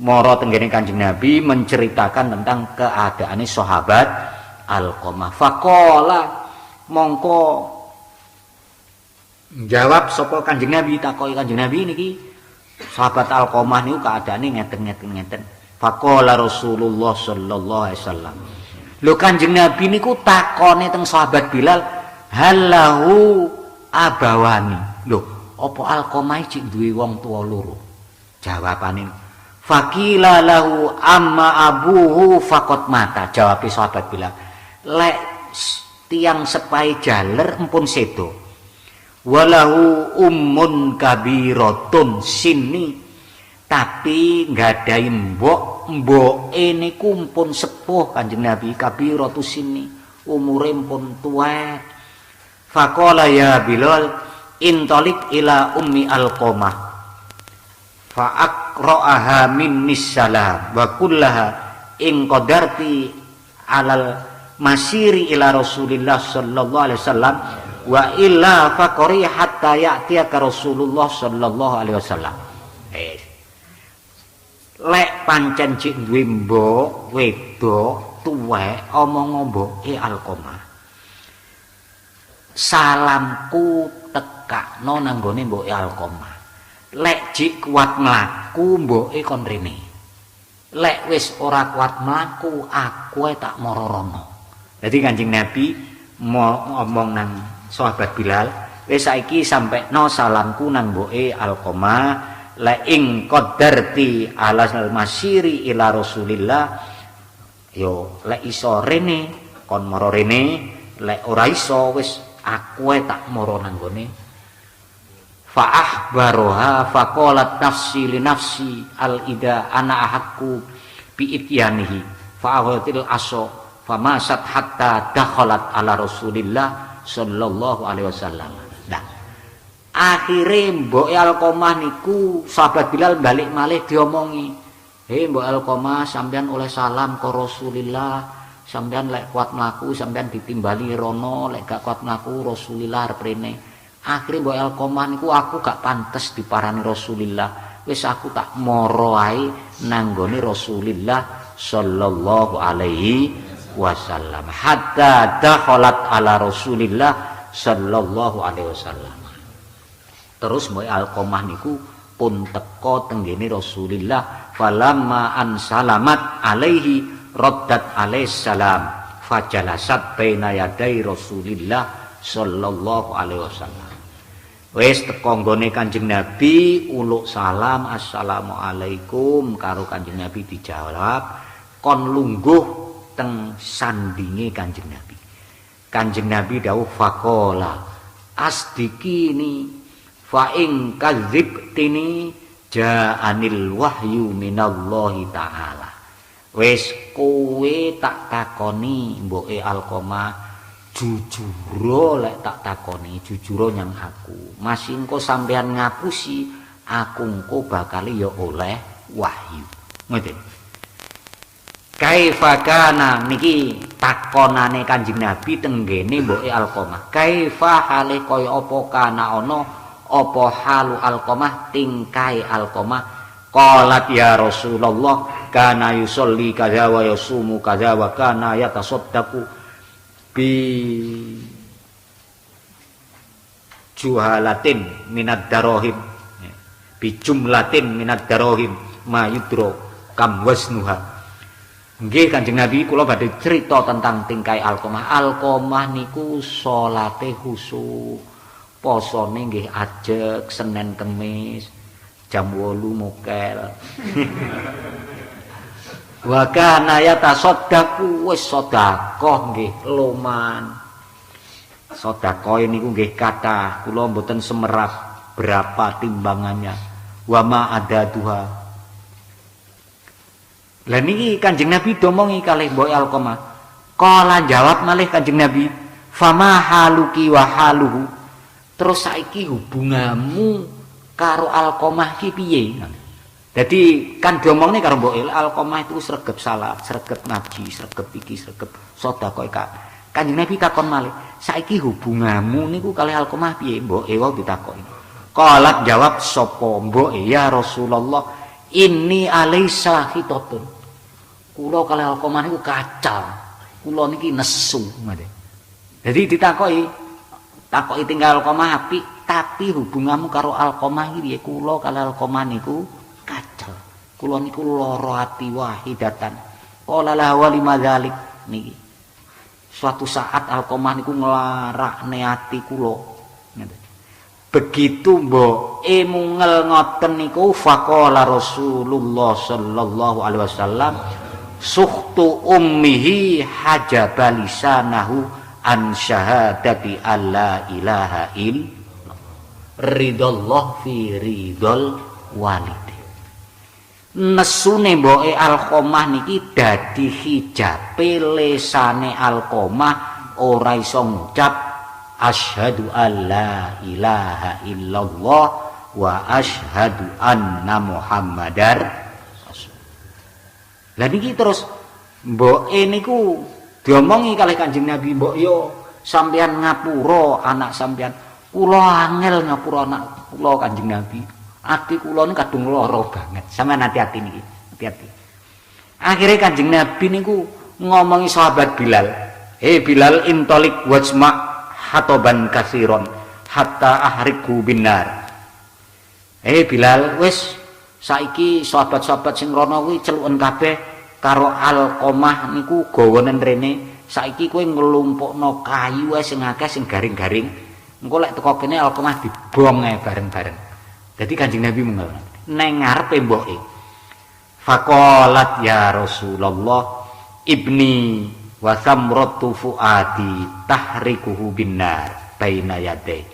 Mara tenggene Kanjeng Nabi menceritakan tentang keadaane sahabat Alqamah. Faqala mongko jawab sapa Kanjeng Nabi, takoki Kanjeng Nabi niki sahabat Alqamah niku keadaane ngeten. Faqala Rasulullah sallallahu alaihi wasallam. Lho Kanjeng Nabi niku takone teng sahabat Bilal, halahu abawani. Lho, apa Alqamah cik duwe wong tuwa loro? Jawabane, faqila lahu amma abuhu faqat mata. Jawab sahabat Bilal, lek tiang sepai jaler empun sedo. Walahu ummun kabiratun sinni. Tapi nggadahi mbok niku pun sepuh Kanjeng Nabi kabiratu sinni, umure pun tuwek. Faqala ya Bilal intalik ila ummi Alqamah fa aqra'aha minnis salam wa kullaha in qadarti alal masiri ila Rasulillah sallallahu alaihi wasallam wa illa faqri hatta ya'tiyaka Rasulullah sallallahu alaihi wasallam. Lek pancen cik duwe mbok wedok tuwek omong mboke Alqamah. salamku tekakno nanggone mboke Alqamah. Lek jik kuat mlaku mboke kon rene. Lek wis ora kuat mlaku aku tak mara rono. Dadi Kanjeng Nabi ngomong nang sahabat Bilal, wis saiki sampeno salamku nang mboke Alqamah. La ing qadarti alasal masiri ila Rasulillah, yo lek iso rene kon mara rene, lek ora iso wis aku tak mara nang gone. Fa ahbaroha faqalat nafsi li nafsi al ida ana ahakku bi ityanihi fa awatil aso famasat hatta dakhalat ala Rasulillah sallallahu alaihi wasallam. Nah, akhire mbok Alqamah niku sahabat Bilal balik malih diomongi, "Hei mbok Alqamah, sampean oleh salam ke Rasulillah, sampean lek kuat mlaku sampean ditimbali rono, lek gak kuat mlaku Rasulillah arep rene." Akhire mbok Alqamah niku aku gak pantes diparani Rasulillah, wis aku tak mara ae nang gone Rasulillah sallallahu alaihi wasallam hatta dakhalat ala Rasulillah sallallahu alaihi wasallam. Terus mbok Alqamah niku pun teka tenggene Rasulillah, falamma an salamat alaihi raddat alaihi salam fajalasat baina yaday Rasulillah sallallahu alaihi wasallam. Wis teka nggone Kanjeng Nabi uluk salam assalamualaikum karo Kanjeng Nabi dijawab, kon lungguh teng sandinge Kanjeng Nabi. Kanjeng Nabi dawuh faqala asdikini fa ing kadzibtini ja'anil wahyu minallahi ta'ala. Wis kowe tak takoni mboke Alqamah, jujur lek tak takoni jujur nyang aku. Masih engko sampean ngapusi aku engko bakal ya oleh wahyu. Ngoten. Kaifa kana niki takonane Kanjeng Nabi tenggene mboke Alqamah. Kaifa hale kaya apa kana ana apa halu Alqamah tingkai Alqamah. Qalat ya Rasulullah kana yusolli kadza wa yasumu kadza wa kana yatasaddaqu bi juhalatin minad darahim bi jumlatin minad darahim ma yudro kam wasnuha. Nggih Kanjeng Nabi kula badhe cerita tentang tingkai Alqamah. Alqamah niku salate khusyuk, posone nggih ajeg Senin Kamis jam 8 mokel. Wa kana yatasaddaqu wis sedekah nggih loman. Sedekah niku nggih kathah, kula mboten semerap berapa timbangannya. Wa ma adaduha. Lah niki Kanjeng Nabi domongi kalih mbok Alqamah. Kala jawab malih Kanjeng Nabi, "Fama haluki wa haluhu." Terus saiki hubunganmu karo Alqamah ki piye? Jadi kan diomongne karo mbok Alqamah itu sregep salat, sregep ngaji, sregep iki, sregep sedekah kabeh. Kanjeng Nabi takon malih, "Saiki hubunganmu niku kalih Alqamah piye?" Mbok wae ditakoki. Kala jawab sapa mbok ya Rasulullah, "Inni alaisa khitatun." Kula kalih Alqamah niku kacal. Kula niki nesu ngoten. Jadi ditakoki tinggal Alqamah apik, tapi hubunganmu karo Alqamah iki piye? Kula kalih Alqamah niku kacal. Kula niku lara ati wahidatan. Qala la wa limadzalik niki. Suatu saat Alqamah niku nglarakne ati kula. Begitu mboke mungel ngoten niku faqala Rasulullah sallallahu alaihi wasallam sukhtu ummihi hajabalisanahu an syahadati alla ilaha illallah ridallah fi ridal walid. Nesune mboke Alqamah niki dadi hijabe lesane Alqamah ora iso ngucap asyhadu alla ilaha illallah wa asyhadu anna muhammadar. Lah niki terus mboke niku diomongi kalih Kanjeng Nabi, "Mbok yo sampeyan ngapura anak sampeyan." Kula angel ngapura anak kula Kanjeng Nabi. Ati kula niku kadung lara banget. Sampeyan hati-hati niki, hati-hati. Akhire Kanjeng Nabi niku ngomongi sahabat Bilal, "Hei Bilal, intolik wajma hatoban kasiron hatta ahriku binar. Bilal, wis saiki sahabat-sahabat sing rono kuwi celuken kabeh karo Alqamah niku gawanen rene. Saiki kowe nglumpukno kayu wae sing akeh sing garing-garing. Engko lek teko kene Alqamah dibong ae bareng-bareng. Dadi Kanjeng Nabi mungel nang ngarepe mboke. Faqalat ya Rasulullah ibni wa samratu fuadi tahrikuhu binar baina yadai.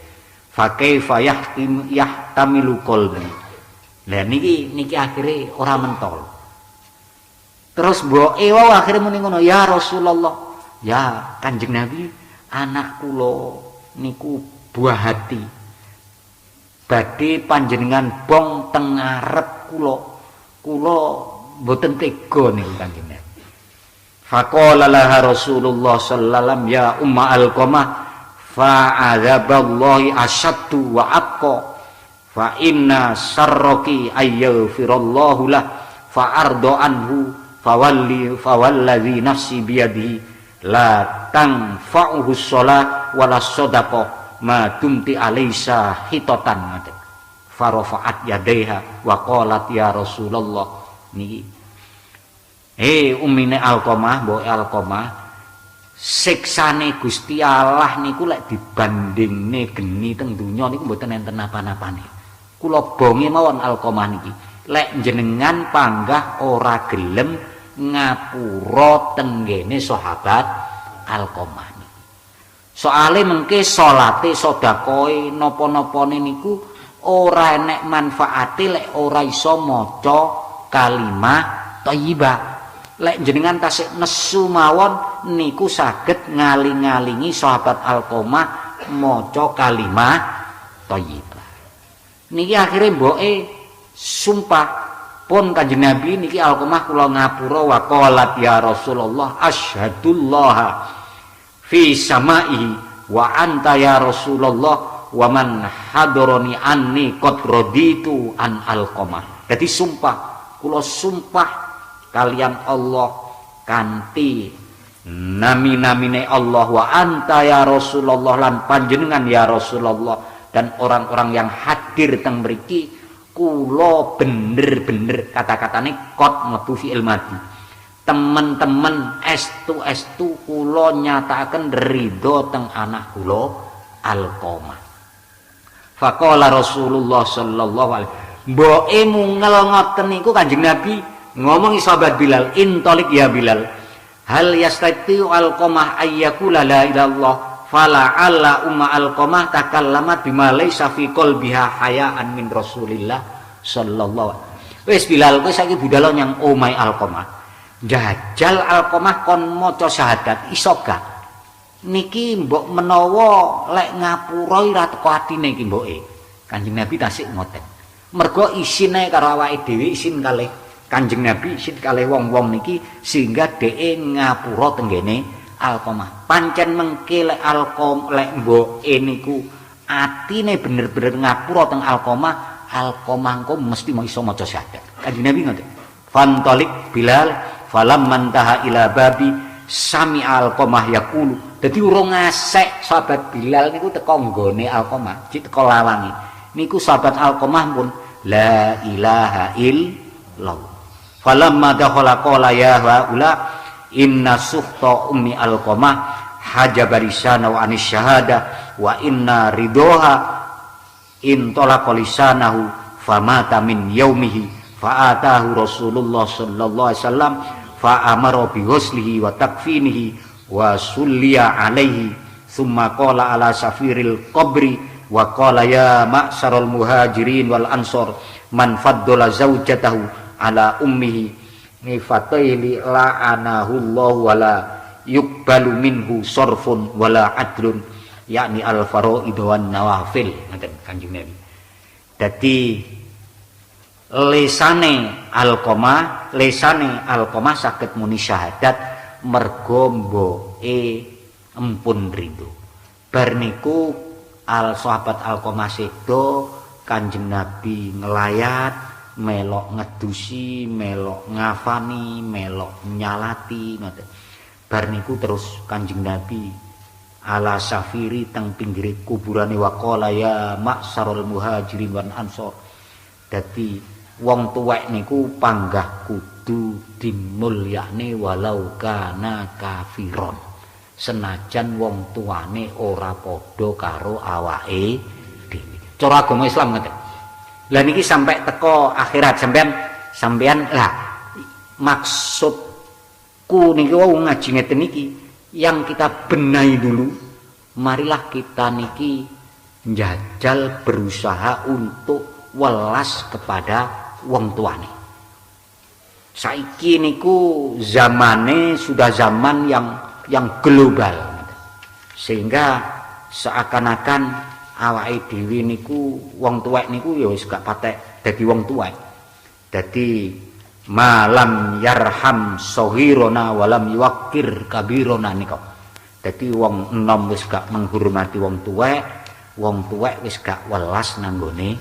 Fa kaifa yahtamilu qalbi. Lah niki akhire ora mentol. Terus mboke wae akhire muni ngono, ya Rasulullah. Ya Kanjeng Nabi, anak kula niku buah hati. Badhe panjenengan bong teng ngarep kula. Kula mboten tega niku Kanjeng Nabi. Faqala laha Rasulullah sallallahu alaihi wasallam ya umma Alqamah fa'adzaballahi asyaddu wa abqa fa inna sarraki ayyaghfirallahu lah fa ardo anhu fawalladzi nafsi biyadihi la tanfa'uhu shalah wala shadaqah ma dumti alaisa hitatan. Farafa'at yadaiha wa qalat ya Rasulullah niki ummine Alqamah, mbok Alqamah, siksane Gusti Allah niku lek dibandingne geni teng donya niku mboten enten apa-apane. Kula bonge mawon Alqamah niki, lek jenengan panggah ora gelem ngapura tenggene sahabat Alqamah niki. Soale mengke salate sedekahe napa-napane niku ora enek manfaate lek ora iso maca kalimah thayyibah. Lek jenengan tasik nesu mawon niku saged ngaling-alingi sahabat Alqamah maca kalimah thayyibah. Niki akhire mboke sumpah pun Kanjeng Nabi niki Alqamah kula ngapura wa qalat ya Rasulullah asyhadullaha fi samai wa anta ya Rasulullah wa man hadarani anni qad raditu an Alqamah. Jadi sumpah kula sumpah kalian Allah kanthi nami-namine Allah wa anta ya Rasulullah lan panjenengan ya Rasulullah dan orang-orang yang hadir teng mriki kula bener-bener kata-katane kot metu fi'il madhi. Teman-teman estu kula nyatakaken ridho teng anak kula Alqamah. Faqala Rasulullah sallallahu alaihi mboke mungel ngoten niku Kanjeng Nabi ngomongi sahabat Bilal, intolik ya Bilal. Hal yastati Alqamah ayyakula la ilallah fala alla umma Alqamah takallamat bima laysa fi qalbiha hayaan min Rasulillah sallallahu alaihi wasallam. Wis Bilal kowe saiki budal nyang omahe Alqamah. Jajal Alqamah kon maca syahadat iso gak? Niki mbok menawa lek ngapura ora teko atine iki mboke. Kanjeng Nabi tasik ngoten. Mergo isine karo awake dhewe isin kalih Kanjeng Nabi isin kalih wong-wong niki sehingga dheke ngapura tenggene Alqamah. Pancen mengke lek lek mboke niku atine bener-bener ngapura teng Alqamah, Alqamah engko mesti mau iso maca syahadat. Kanjeng Nabi ngoten. Fantolik Bilal falam mantaha ila babi sami Alqamah yaqulu. Dadi urung ngasek sahabat Bilal niku teko nggone Alqamah, teko lawange. Niku sahabat Alqamah pun la ilaha illallah. Falamma dakhala qala ya haula inna suhta ummi Alqamah hajaba lisana wa anis syahada wa inna ridoha in talaqa lisanahu famata min yaumihi fa atahu Rasulullah sallallahu alaihi wasallam fa amara bi ghuslihi wa takfinihi wa sulliya alaihi thumma qala ala safiril qabri wa qala ya ma'syaral muhajirin wal ansor man faddala zaujatahu ala ummihi nifatayli la'anahu Allah wala yuqbalu minhu sorfun wala adlun yakni al-faraid wan nawafil. Ngoten Kanjeng Nabi. Dadi lesane Alqamah saged muni syahadat mergo mboke empun ridho. Bar niku sahabat Alqamah sedo Kanjeng Nabi ngelayat melok ngedusi, melok ngafani, melok nyalati ngoten. Bar niku terus Kanjeng Nabi ala safiri teng pinggire kuburane waqala ya maksarul muhajirin wan ansor. Dadi wong tuwek niku panggah kudu dimulyakne walau kana kafiron. Senajan wong tuane ora padha karo awake dhewe. Cara agama Islam ngoten. Lah niki sampai teko akhirat sampean lah maksudku niki wau ngaji ngeten niki yang kita benahi dulu. Marilah kita niki njajal berusaha untuk welas kepada wong tuane. Saiki niku zamane sudah zaman yang global, sehingga seakan-akan awake dhewe niku wong tuwek niku ya wis gak patek dadi wong tuwek. Dadi malam yarham saghirona walam yuwakir kabirona nika. Dadi wong enom wis gak menghormati wong tuwek wis gak welas nanggone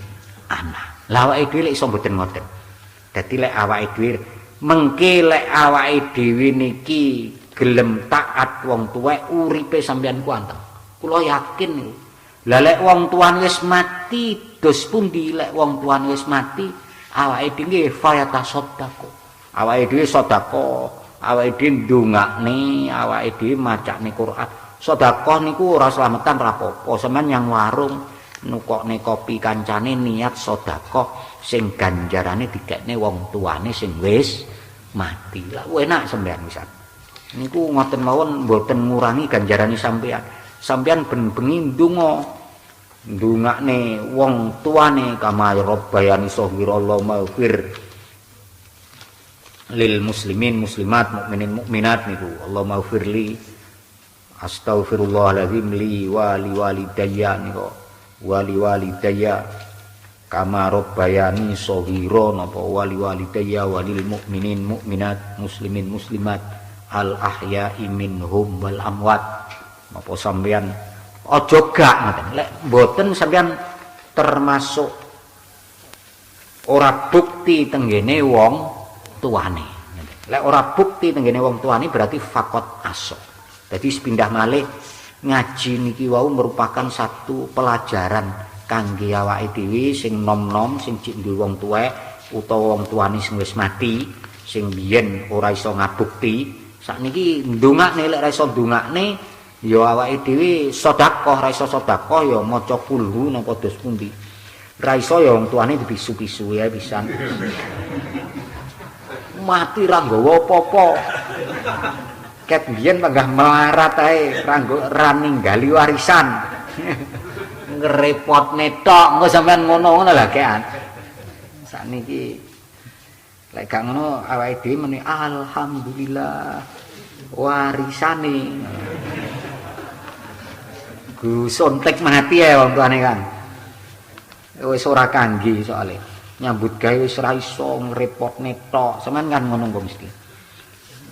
anak. Lah awake dhewe lek iso mboten ngoten. Dadi lek awake dhewe mengke lek awake dhewe niki gelem taat wong tuwek uripe sampeyan ku anteng. Kula yakin niku. Lah lek wong tuane wis mati, dos pundi lek wong tuane wis mati, awake dhewe fayata sedako. Awake dhewe sedako, awake dhewe ndongakne, awake dhewe macane Quran. Sedekah niku ora slametan ra apa-apa. Sampeyan yang warung nukokne kopi kancane niat sedekah sing ganjarane dikekne wong tuane sing wis mati. Lah enak sampeyan misal. Niku ngoten mawon mboten ngurangi ganjarane sampeyan. Sampeyan ben-bengi ndongakne wong tuane kama rabbayani shaghira Allahumma ighfir lil muslimin muslimat mukminin mukminat niku Allahumma ighfirli astaghfirullahaladzim li walidayya niku walidayya kama rabbayani shaghira napa walidayya walil mukminin mukminat muslimin muslimat al ahya'i minhum wal amwat. Apa sampeyan aja gak ngoten. Lek mboten sampeyan termasuk ora bukti tenggene wong tuane. Lek ora bukti tenggene wong tuane berarti fakot aso. Jadi sepindah malih ngaji niki wau merupakan satu pelajaran kangge awake dhewe sing nom-nom sing cik duwe wong tuwek utawa wong tuane sing wis mati sing biyen ora iso ngabukti. Sakniki ndongakne lek ora iso ndongakne ya awake dhewe sedekah, ra iso sedekah ya maca kulhu napa dos pundi. Ra iso ya wong tuane dipisu-pisu ya pisan. Mati ra nggawa apa-apa. Ket biyen panggah melarat ae ra ninggali warisan. Ngrepotne tok engko sampean ngono lha kean. Sakniki lek gak ngono awake dhewe meni alhamdulillah warisane. Sontek mati ya wong tuane kan. Wis ora kangge soalé. Nyambut gawe wis ora iso ngrepotne tok. Sampeyan kan ngono kok mesti.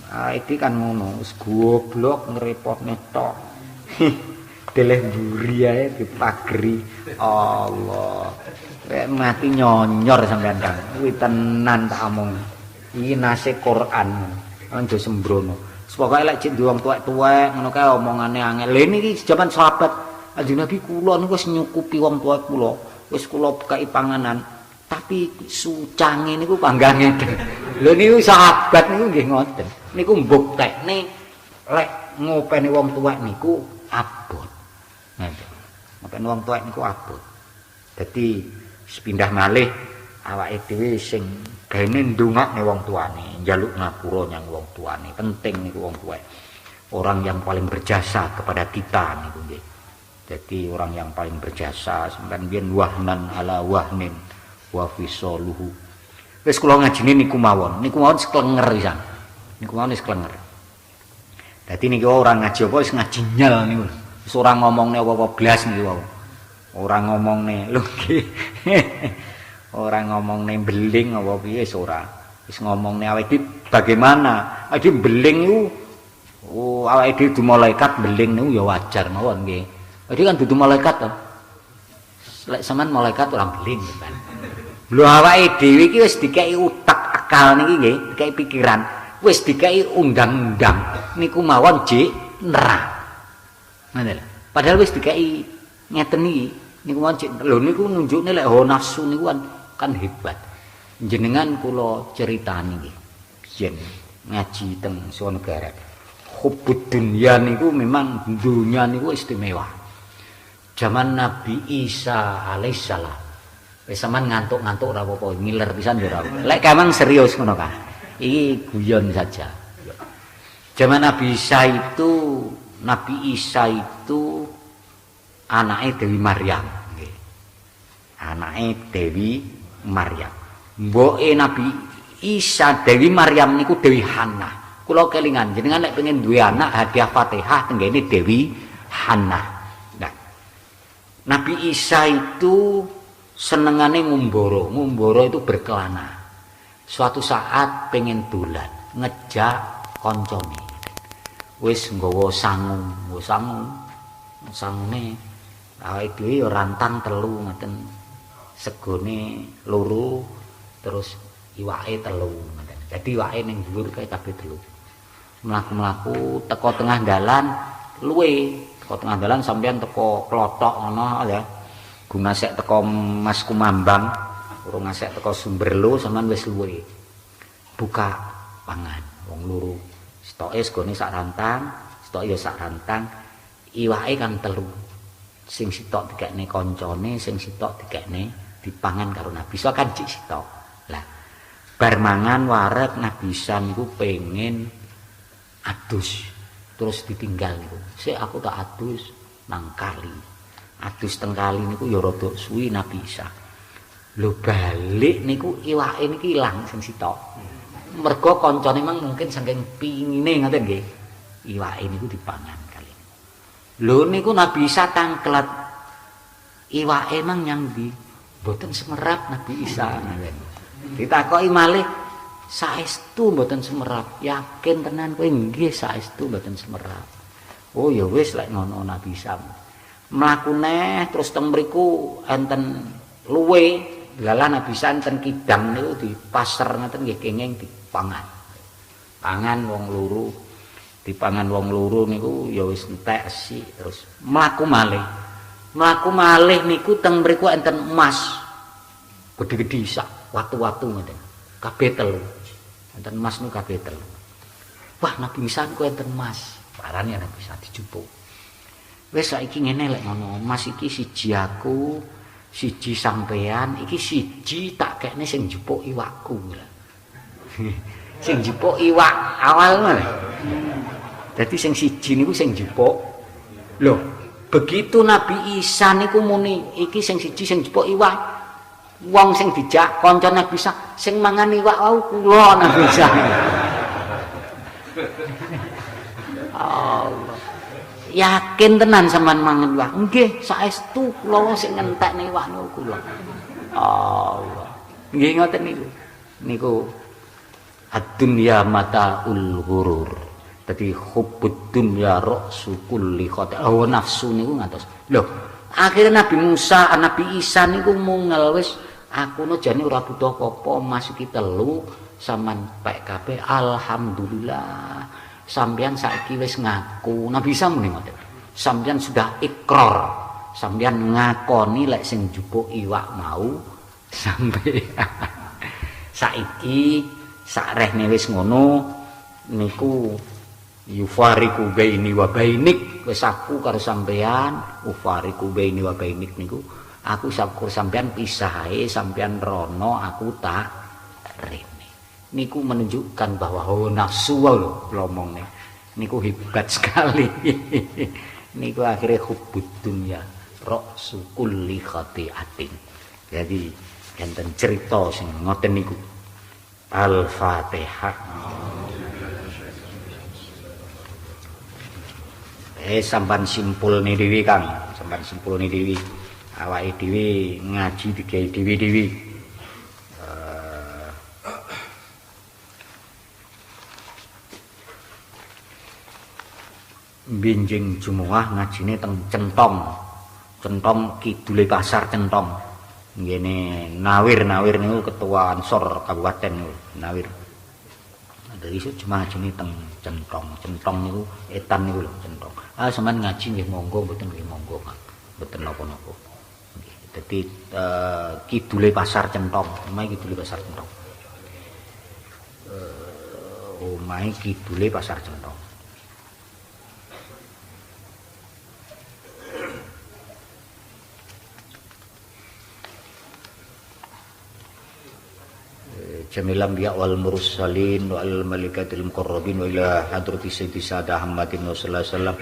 Iki kan ngono, wis goblok ngrepotne tok. Deleh mburi ae dipagri. Allah. Lek mati nyonyor sampeyan kan. Kuwi tenan tak omong. Iki nase Quran. Aja sembrono. Pokoke lek cek wong tuwek-tuwek ngono kae omongane angel. Lha niki jaman sahabat Kanjeng Nabi kula niku wis nyukupi wong tuwek kula. Wis kula kei panganan, tapi sucange niku panggah ngeten. Lho niku sahabat niku nggih ngoten. Niku mbuktekne lek ngopeni wong tuwek niku abot. Ngoten. Ngopeni wong tuwek niku abot. Dadi sepindah malih awake dhewe sing gaene ndongakne wong tuane, njaluk ngapura nyang wong tuane. Penting niku wong tuwek. Orang yang paling berjasa kepada kita niku nggih. Jadi orang yang paling berjasa sampeyan biyen wahnan ala wahnin wa fisaluhu. Wis kula ngajine niku mawon seklenger pisan. Niku mawon wis klenger. Dadi niku ora ngaji apa wis ngaji nyel niku. Wis ora ngomongne apa-apa blas niku wae. Ora ngomongne lho nggih. Ora ngomongne beling apa piye wis ora. Wis ngomongne awake dhewe bagaimana? Awake beling niku awake dhewe du malaikat beling niku ya wajar mawon nggih. Jadi kan dudu malaikat to. Lek sampean malaikat ora beling kan. Lho awake dhewe iki wis dikeki utak akal niki nggih, dikeki pikiran, wis dikeki undang-undang. Niku mawon jek nerang. Ngoten lho. Padahal wis dikai ngeten iki. Niku lho niku nunjukne lek hawa nafsu niku kan hebat. Jenengan kula critani nggih. Yen ngaji teng Suwanegara. Hubbud dunya niku memang dunya niku istimewa. Zaman Nabi Isa alaihissalam. Wis sampean ngantuk-ngantuk ora apa-apa, ngiler pisan ya ora. Lek kamang serius ngono kan. Iki guyon saja. Zaman Nabi Isa itu anake Dewi Maryam nggih. Anake Dewi Maryam. Mboke Nabi Isa Dewi Maryam niku Dewi Hannah. Kula kelingan jenengan nek pengen duwe anak hadiah Fatihah tenggene Dewi Hannah. Nah, Nabi Isa itu senengane ngumbara itu berkelana. Suatu saat pengen dolan, ngejak koncone. Wis nggawa sangune awake dhewe ya rantang telu ngoten. Segone loro terus iwake telu ngoten. Dadi iwake ning dhuwur kae kabeh telu. Mlaku-mlaku teko tengah dalan luwe, teko tengah dalan sampeyan teko klothok ngono ya. Gumasek teko Mas Kumambang, urung ngasek teko Sumberlo sampean wis luwe. Buka pangan wong loro. Stoke segone sak rantang, stok ya sak rantang. Iwake kan telu. Sing sitok dikekne kancane, sing sitok dikekne dipangan karo Nabi Isa kan cik sitok. Lah bar mangan wareg Nabi Isa niku pengen adus terus ditinggal niku. Sik aku tak adus nang kali. Adus teng kali niku ya rada suwi Nabi Isa. Lho balik niku iwake niki ilang sing sitok. Mergo kancane mang mungkin saking pingine ngoten nggih. Iwake niku dipangan kali. Lho niku Nabi Isa tangklet. Iwake mang nyang ndi? Mboten semerap Nabi Isa ngoten. Ditakoki malih saestu mboten semerap. Yakin tenan kowe nggih saestu mboten semerap. Oh ya wis lek ngono Nabi Isa. Mlaku neh terus teng mriku enten luwe dalan Nabi Isa enten kidang niku di pasar ngoten nggih kenging dipangan. Pangan wong loro. Dipangan wong loro niku ya wis entek sik terus mlaku malih. Mlaku malih niku teng mriku enten emas. Gedhe-gedhe sak watu-watu ngoten. Kabeh telu. Enten emas niku kabeh telu. Wah Nabi Isa niku enten emas. Parane Nabi Isa dijupuk. Wis saiki ngene lek ngono, emas iki siji aku, siji sampean, iki siji tak kekne sing njupuk iwakku. Sing njupuk iwak awal ngono. Dadi sing siji niku sing njupuk. Lho, begitu Nabi Isa niku muni iki sing siji sing njupuk iwak. Wong sing dijak kanca Nabi Isa, sing mangan iwak wau kula Nabi Isa. Allah. Yakin tenan sampean mangan iwak. Nggih, saestu kula sing ngentekne iwak niku kula. Allah. Nggih ngoten niku. Niku ad-dunya mataul ghurur. Dadi hubbud dunya ra'su kulli khata. Hawa nafsu niku ngatos. Lho, akhirnya Nabi Musa, Nabi Isa niku mungel wis aku no jane ora butuh apa-apa, mas iki telu sampean pek kabeh alhamdulillah. Sampeyan saiki wis ngaku, Nabi Isa muni ngoten. Sampeyan sudah ikrar, sampeyan ngakoni lek sing njupuk iwak mau sampeyan. Saiki sakrehne wis ngono niku yufariku baini wa bainik, wis aku karo sampeyan ufariku baini wa bainik niku aku syukur sampeyan pisah ae, sampeyan rono aku tak rene. Niku menunjukkan bahwa hawa nafsu lho lomongne niku hebat sekali. Niku akhirnya hubbud dunya ra'su kulli khati'atin. Jadi enten cerita sing ngoten niku. Al-Fatihah. Sampean simpulne dhewe Kang, sampean simpulne dhewe. Awake dhewe ngaji digawe dhewe-dhewe. Benjing Jumuah ngajine teng Centong. Centong kidule pasar Centong. Ngene Nawir niku ketua Ansor Kabupaten niku, Nawir. Dari isu cuma jenis teng centong niku etan niku lho centong. Sampean ngaji nggih monggo mboten nggih monggo Kang. Mboten napa-napa. Nggih. Dadi kidule pasar centong, omahe kidule pasar centong. Omahe kidule pasar centong. Jamil anbiya wal mursalin wal malaikatil muqarrabin wa ila hadrati sayyidi sadah Muhammadin sallallahu alaihi wasallam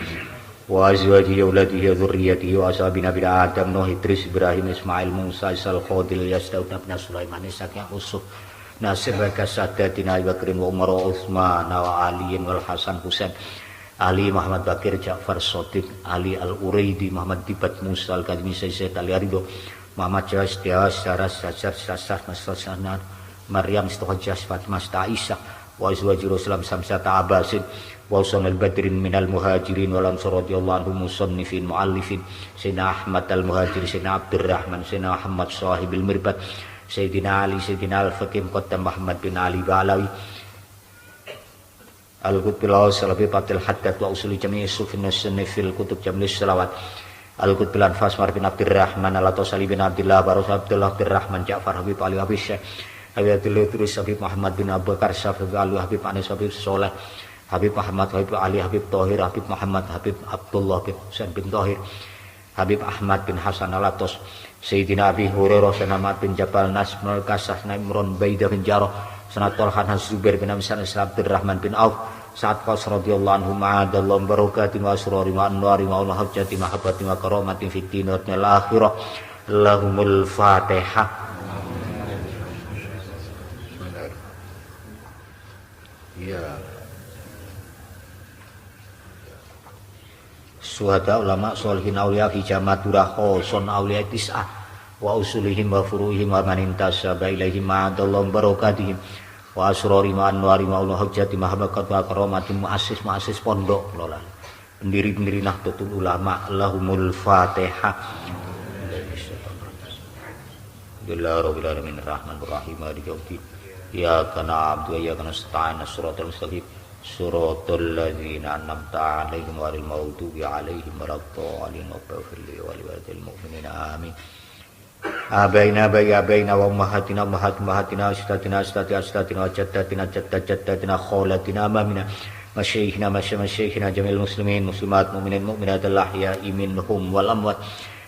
wa azwajihi wa auladihi wa dzurriyyatihi wa ashabi nabi Adam Nuh Idris Ibrahim Ismail Musa Isal Khodil Yasdaud Nabi Sulaiman Ishaq Yusuf Nasir wa Kasadatina Abu Bakrin wa Umar wa Utsman wa Ali wal Hasan Husain Ali Muhammad Bakir Ja'far Shadiq Ali Al-Uraidi Muhammad Dibat Musa Al-Kadimi Sayyid Ali Arido Muhammad Jas Tias Saras Sajar Sasah Masrasanar Maryam Istohjas Fatimah Aisyah wa azwajir Rasulullah Samsata Abbasin wa usanal badrin minal muhajirin wal ansar radhiyallahu anhum musannifin muallifin Sayyidina Ahmad al-Muhajir Sayyidina Abdurrahman Sayyidina Muhammad sahibil mirbat Sayyidina Ali Sayyidina Al-Fakim Qaddam Muhammad bin Ali Ba'alawi Al-Qutbilaw Salabi Patil Haddad wa usuli jami'i sufin fil kutub jamlis salawat Al-Qutbilan Fasmar bin Abdurrahman Al-Atosali bin Abdullah Baros Abdullah Abdurrahman Ja'far Habib Ali Habib Syekh Habib Idris Habib Muhammad bin Abu Bakar Habib Ali Habib Anis Habib Soleh Habib Muhammad Habib Ali Habib Tohir Habib Muhammad Habib Abdullah bin Husain bin Tohir Habib Ahmad bin Hasan Al-Atos Sayyidina Abi Hurairah Sanamad bin Jabal Nasmul Kasah Naimron Baidah bin Jarrah Sanat Tolhan Zubair bin Amsan Abdurrahman bin Auf Sa'ad Qas radhiyallahu anhu ma'adallahu barakatin wa asrari wa anwari wa hajjati mahabbati wa karamatin fid din wa akhirah lahumul Fatihah. Ya. Suhada ulama sholihin auliya fi jamaturah khoson auliya tis'ah wa usulihim wa furuhim wa man intasaba ilaihim ma'adallahu barakatihim wa asrari ma anwari ma Allah hajjati mahabbakat wa karamatin muassis pondok lola pendiri-pendiri Nahdlatul Ulama lahumul Fatihah. Bismillahirrahmanirrahim rahmanir rahim maliki yaumiddin iyyaka na'budu wa iyyaka nasta'in shiratal mustaqim shiratal ladzina an'amta 'alaihim ghairil maghdubi 'alaihim waladdallin waghfir wa liwalidayil mu'minina amin. Abaina wa ummahatina astatina wa jaddatina khawlatina amamina masyayikhina jamil muslimin muslimat mu'minin mu'minat al-ahya'i minhum wal amwat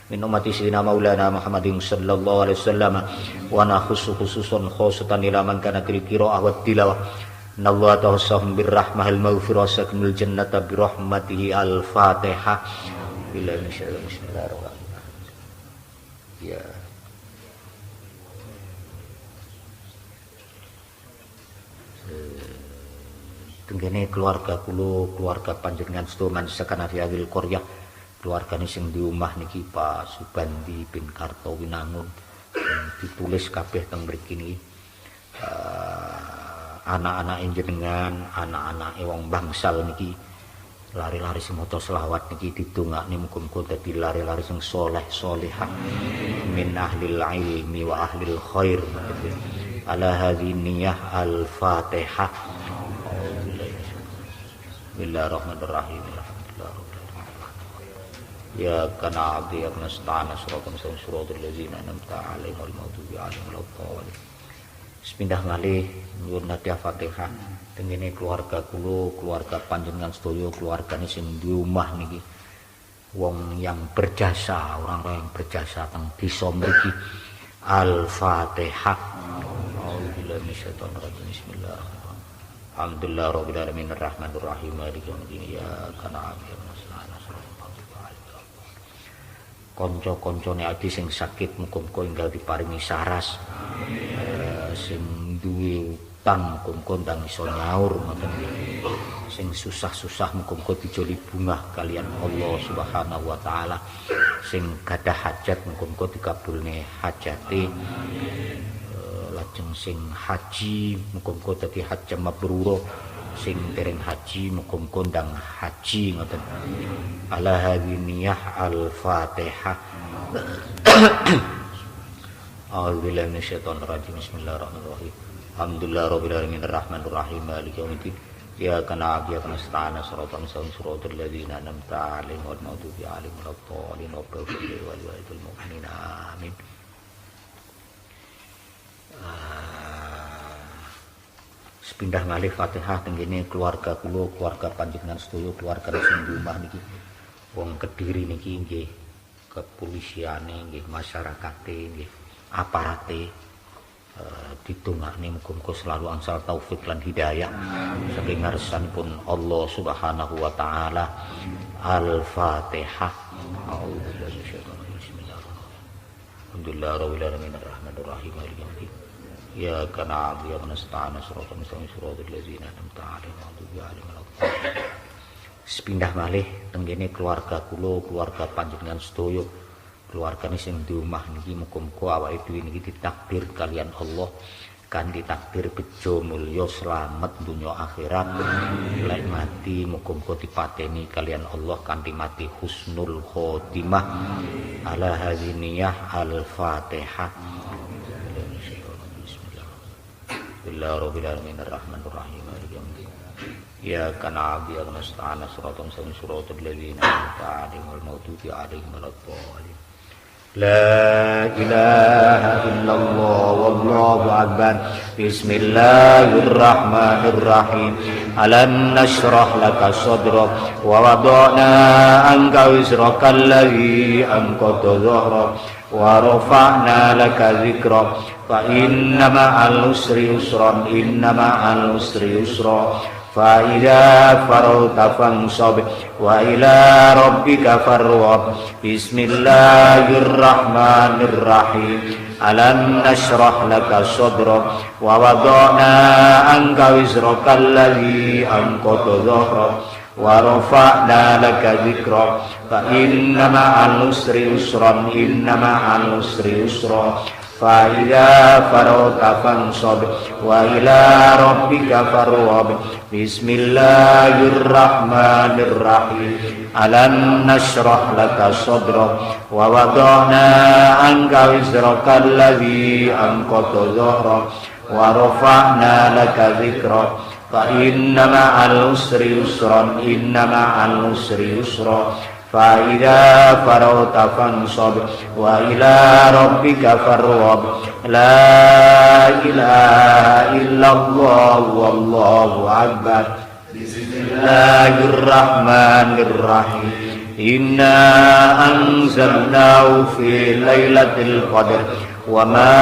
min ummati sayyidina maulana Muhammadin sallallahu alaihi wasallam wa khususan khosatan ila man kana qira'ah wa tilawah nallahu tawassahum birrahmahil maghfirah sakmil jannata birahmatihi al-fatihah bismillahirrahmanirrahim. Ya tenggene keluarga kula keluarga panjenengan sedoman sakana fi hadil qaryah keluargane sing di omah niki Pak Subandi bin Kartowinangun ditulis kabeh teng mriki niki anak-anak jenengan anak-anake wong bangsal niki lari-lari sing maca selawat niki didongakne muga-muga dadi lari-lari sing saleh salihah min ahlil ilmi wa ahlil khair ala hadhihi niyyah al-fatihah. Bismillahirrahmanirrahim. Ya kana abdi ya nasta'ana suratul ladzina an'amta 'alaihim wal maghdubi 'alaihim waladdallin. Sepindah malih nyuwun hadiah Fatihah tengene keluarga kula, keluarga panjenengan sedaya, keluargane sing di omah niki. Wong yang berjasa, orang-orang yang berjasa teng desa mriki. Al-Fatihah. A'udzubillahi minasyaitonir rajim. Bismillahirrahmanirrahim. Alhamdulillah rabbil alamin arrahmanir rahim maliki yaumiddin iyyaka na'budu wa iyyaka nasta'in. Kanca-kancane ati sing sakit muga-muga enggal diparingi saras. Sing duwe utang muga-muga ndang iso nyaur ngoten. Sing susah-susah muga-muga dijoli bungah kalian Allah Subhanahu wa taala. Sing gadah hajat muga-muga dikabulne hajate. Lajeng sing haji muga-muga dadi hajjam mabrur. Sing dereng haji muga-muga ndang haji ngoten. Ala hadiniyah al-Fatihah. A'udzubillahi minasyaitonir rajim. Bismillahirrahmanirrahim. Alhamdulillahirabbil alamin arrahmanir rahim maliki yaumiddin. Iyyaka na'budu wa iyyaka nasta'in shiratal mustaqim shiratal ladzina an'amta 'alaihim ghairil maghdubi 'alaihim waladdallin wal mu'minin amin. Sepindah ngalih Fatihah tenggene keluarga kula, keluarga panjenengan sedaya, keluarga sing di omah niki. Wong Kediri niki nggih kepolisiane, nggih masyarakate, nggih aparate ditungakne muga-muga selalu angsal taufik lan hidayah saking ngarsanipun Allah Subhanahu wa taala. Al-Fatihah. Alhamdulillahirabbil alamin arrahmanir rahim maliki yaumiddin. Iyyaka na'budu wa iyyaka nasta'in shiratal mustaqim shiratal ladzina an'amta 'alaihim ghairil maghdubi 'alaihim waladdallin. Sepindah malih tenggene keluarga kula, keluarga panjenengan sedaya, keluargane sing di omah niki muga-muga awake dhewe niki ditakdir kalian Allah kanthi takdir bejo mulya slamet dunya akhirat. Lek mati muga-muga dipateni kalian Allah kanthi mati husnul khotimah. Ala hadziniyah al-Fatihah. Bismillahirrahmanirrahim. Arrahmanir rahim. Iyyaka na'budu wa iyyaka nasta'in shiratal mustaqim shiratal ladzina an'amta 'alaihim ghairil maghdubi 'alaihim waladdallin. La ilaha illallah wallahu akbar. Bismillahirrahmanirrahim. Alam nashrah laka sadrak wa wada'na anka wizraka alladhi anqadha dhahrak wa rafa'na laka dzikrak fa inna ma'al usri yusran inna ma'al usri yusra fa idza faragta fansab wa ila rabbika farghab. Bismillahirrahmanirrahim. Alam nashrah laka sadrak wa wada'na anka wizraka alladhi anqadha dhahrak wa rafa'na laka dzikrak fa inna ma'al usri yusran inna ma'al usri yusra fa idza faragta fansab wa ila rabbika farghab. Bismillahirrahmanirrahim. Alam nashrah laka sadrak wa wada'na anka wizraka alladhi anqadha dhahrak wa rafa'na laka dzikrak fa inna ma'al usri yusran inna ma'al usri yusra fa idza faragta fansab wa ila rabbika farghab. La ilaha illallah wallahu akbar. Bismillahirrahmanirrahim. Inna anzalnahu fi lailatul qadr wa ma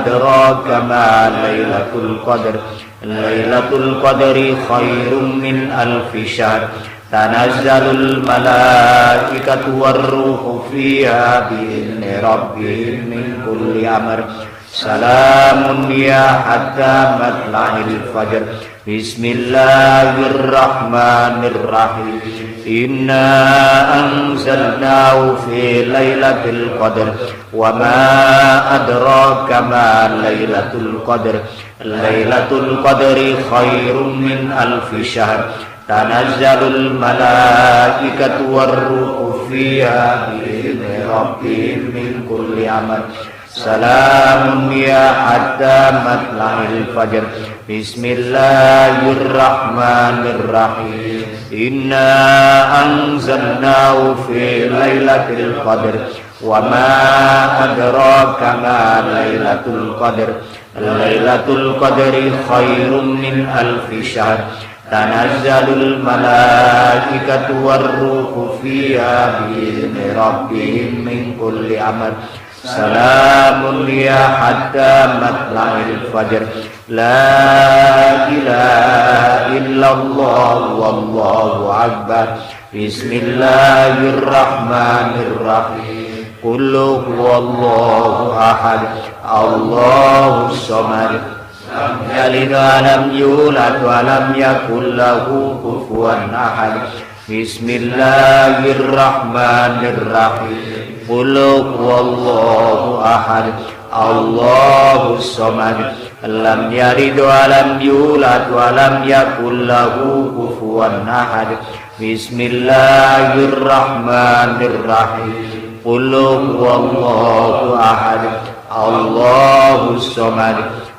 adraka ma lailatul qadr. Lailatul qadri khairum min alfi syahr. Tanazzalul malaikatu warruhu fiha bi'izni rabbihim min kulli amr. Salamun ya hatta matla'il fajr. Bismillahirrahmanirrahim. Inna anzalnahu fi lailatul qadr wa ma adraka ma lailatul qadr. Lailatul qadri khairum min alfi syahr. Tanazzalul malaikatu warruhu fiha bi'izni rabbihim min kulli amr. Salamun ya hatta matla'il fajr. Bismillahirrahmanirrahim. Inna anzalnahu fi lailatul qadr wa ma adraka ma lailatul qadr. Lailatul qadri khairum min alfi syahr. Tanazzalul malaikatu warruhu fiha bi'izni rabbihim min kulli amr. Salamun ya hatta matla'il fajr. La ilaha illallah wallahu akbar. Bismillahirrahmanirrahim. Qul huwallahu ahad. Allahus samad. Lam yalid wa lam yulad wa lam yakul lahu kufuwan ahad. Bismillahirrahmanirrahim. Qul huwallahu ahad. Allahus samad. Lam yalid wa lam yulad wa lam yakul lahu kufuwan ahad. Bismillahirrahmanirrahim. Qul huwallahu ahad. Allahus samad.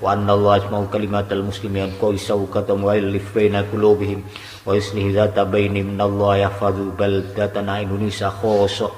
wa anna Allah yasma'u kalimatal muslimin wa yusawqatum wa yalif baina qulubihim wa yuslih dzata bainihim innallaha yahfazu baldatana Indonesia khassa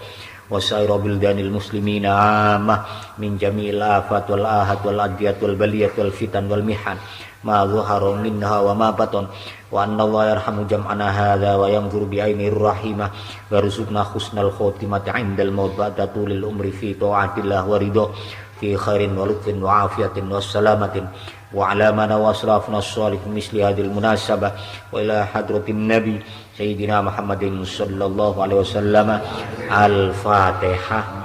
wa saira bildanil muslimina ammah min jami'il afat wal ahad wal adiyat wal baliyat wal fitan wal mihan ma dhahara minha wa ma batan wa anna Allah yarhamu jam'ana hadza wa yanzuru bi ainir rahimah wa yarzuqna husnal khotimati 'indal maut ba'da tulil umri fi ta'atillah wa ridha fi khairin wa lutfin wa afiyatin wa salamatin wa ala mana wa asrafna as-salih misli hadhil munasabah wa ila hadratin nabi sayyidina Muhammadin sallallahu alaihi wasallam. Al-Fatihah.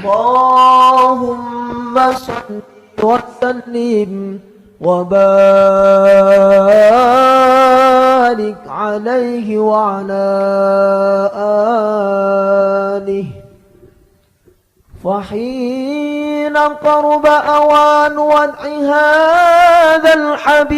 Allahumma salli wa sallim wa barik alaihi wa ala alihi فحين قرب أوان وضع هذا الحبيب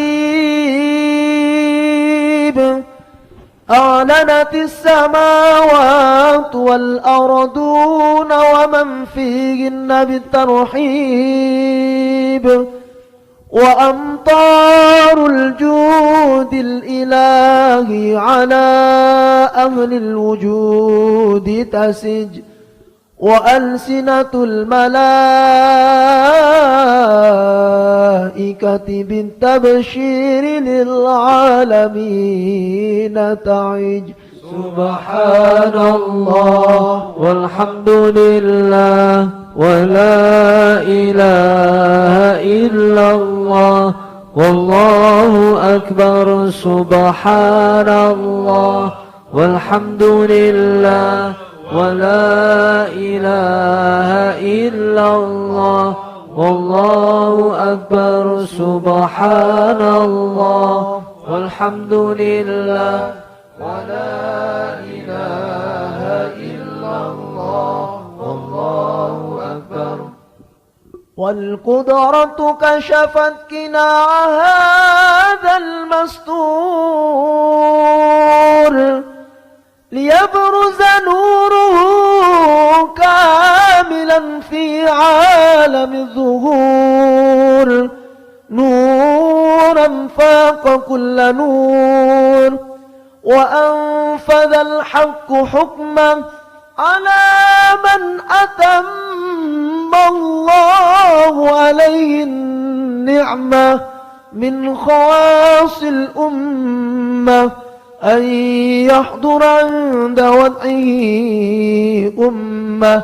أعلنت السماوات والأرضون ومن فيهن بالترحيب وأمطار الجود الإلهي على أهل الوجود تسج وألسنة الملائكة بالتبشير للعالمين تعج. سبحان الله والحمد لله ولا إله إلا الله والله أكبر. سبحان الله والحمد لله ولا إله إلا الله والله أكبر. سبحان الله والحمد لله ولا إله إلا الله والله أكبر. والقدرة كشفت كناع هذا المستور ليبرز نوره كاملا في عالم الظهور نورا فاق كل نور وأنفذ الحق حكما على من أتم الله عليه النعمة من خواص الأمة أن يحضر عند وضعه أمة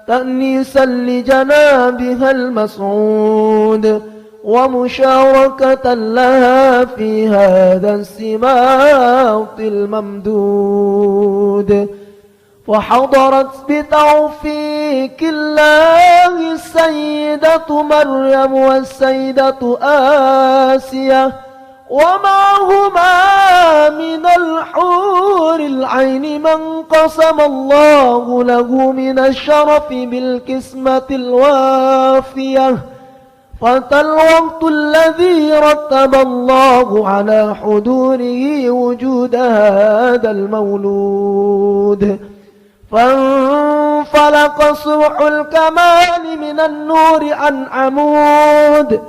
تأنيسا لجنابها المسعود ومشاركة لها في هذا السماط الممدود. فحضرت بتوفيق الله السيدة مريم والسيدة آسيا ومعهما من الحور العين من قسم الله له من الشرف بالقسمة الوافية. فأتى الوقت الذي رتب الله على حضوره وجود هذا المولود فانفلق صبح الكمال من النور عن عمود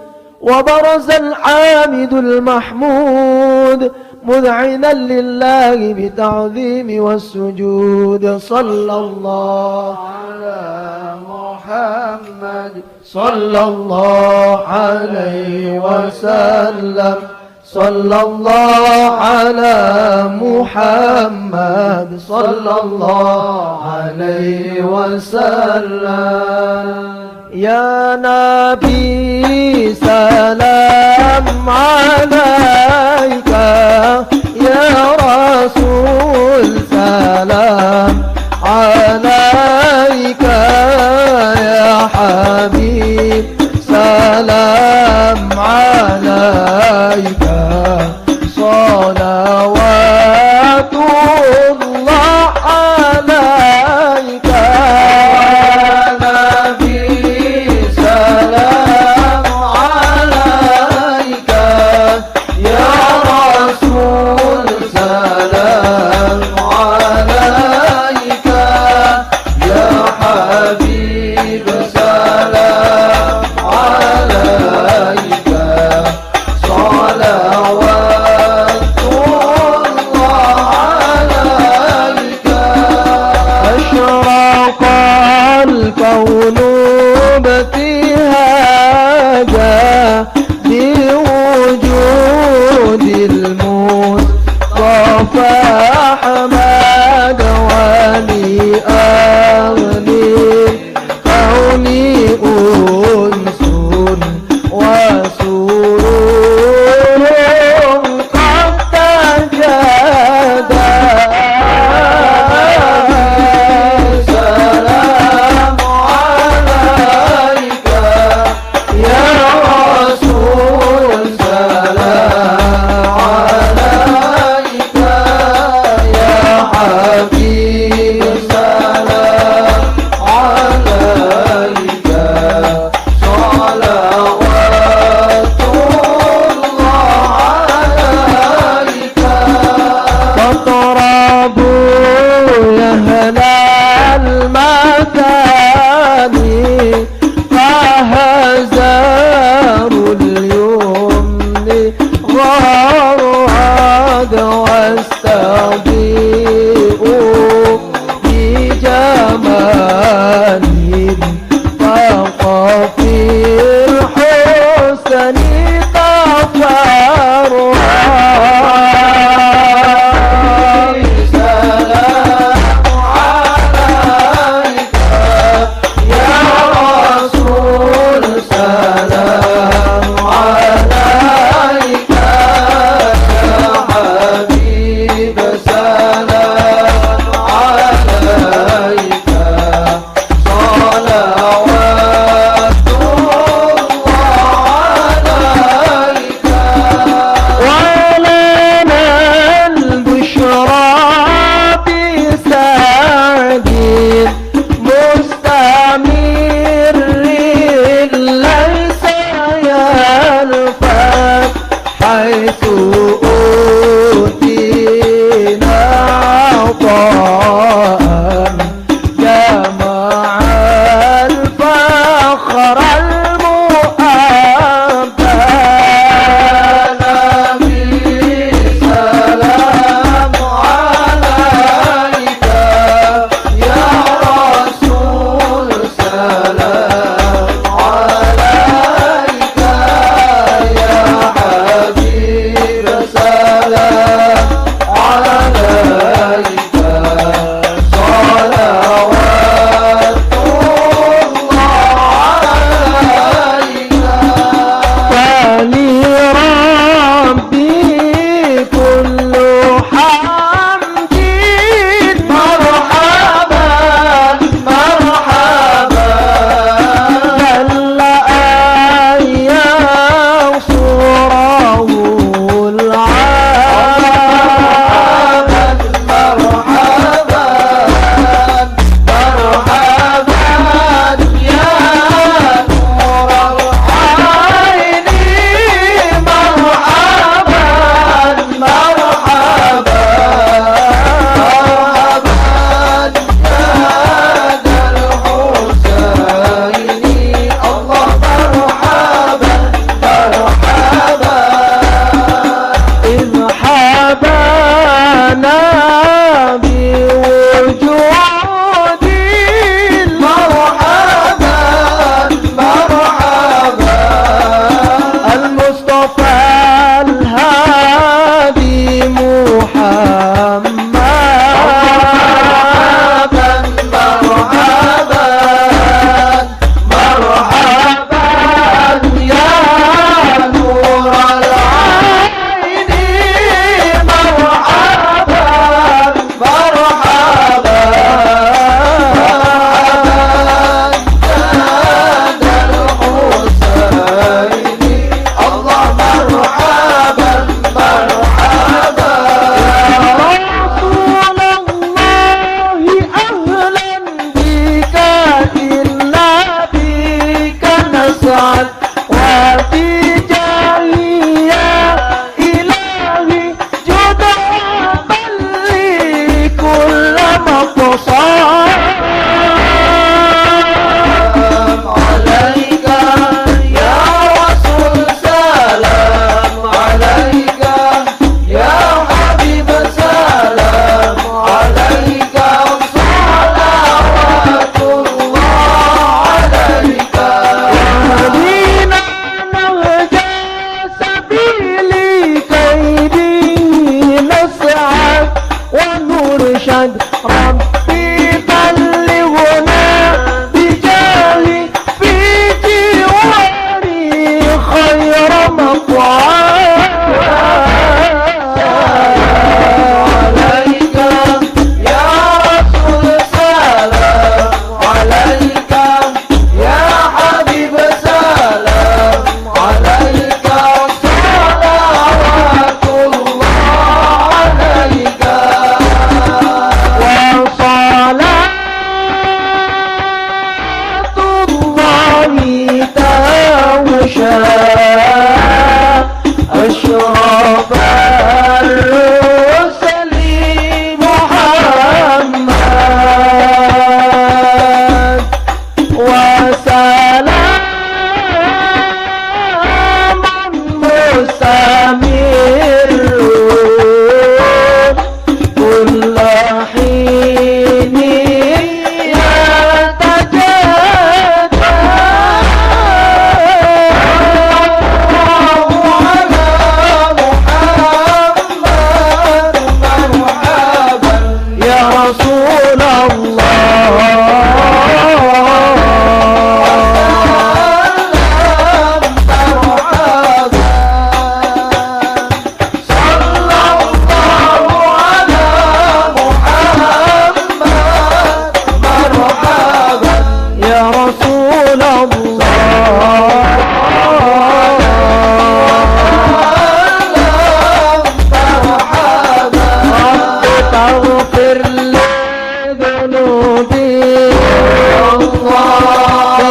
وبرز الحامد المحمود مذعنا لله بتعظيم والسجود. صلى الله على محمد صلى الله عليه وسلم صلى الله على محمد صلى الله عليه وسلم. يا نبي سلام عليك يا رسول سلام عليك يا حبيب سلام عليك صلوات الله عليك كون ابتهاجا بوجود المصطفى أحمد ولأهل الكون أنس وسرور قد تجدد. سلام عليك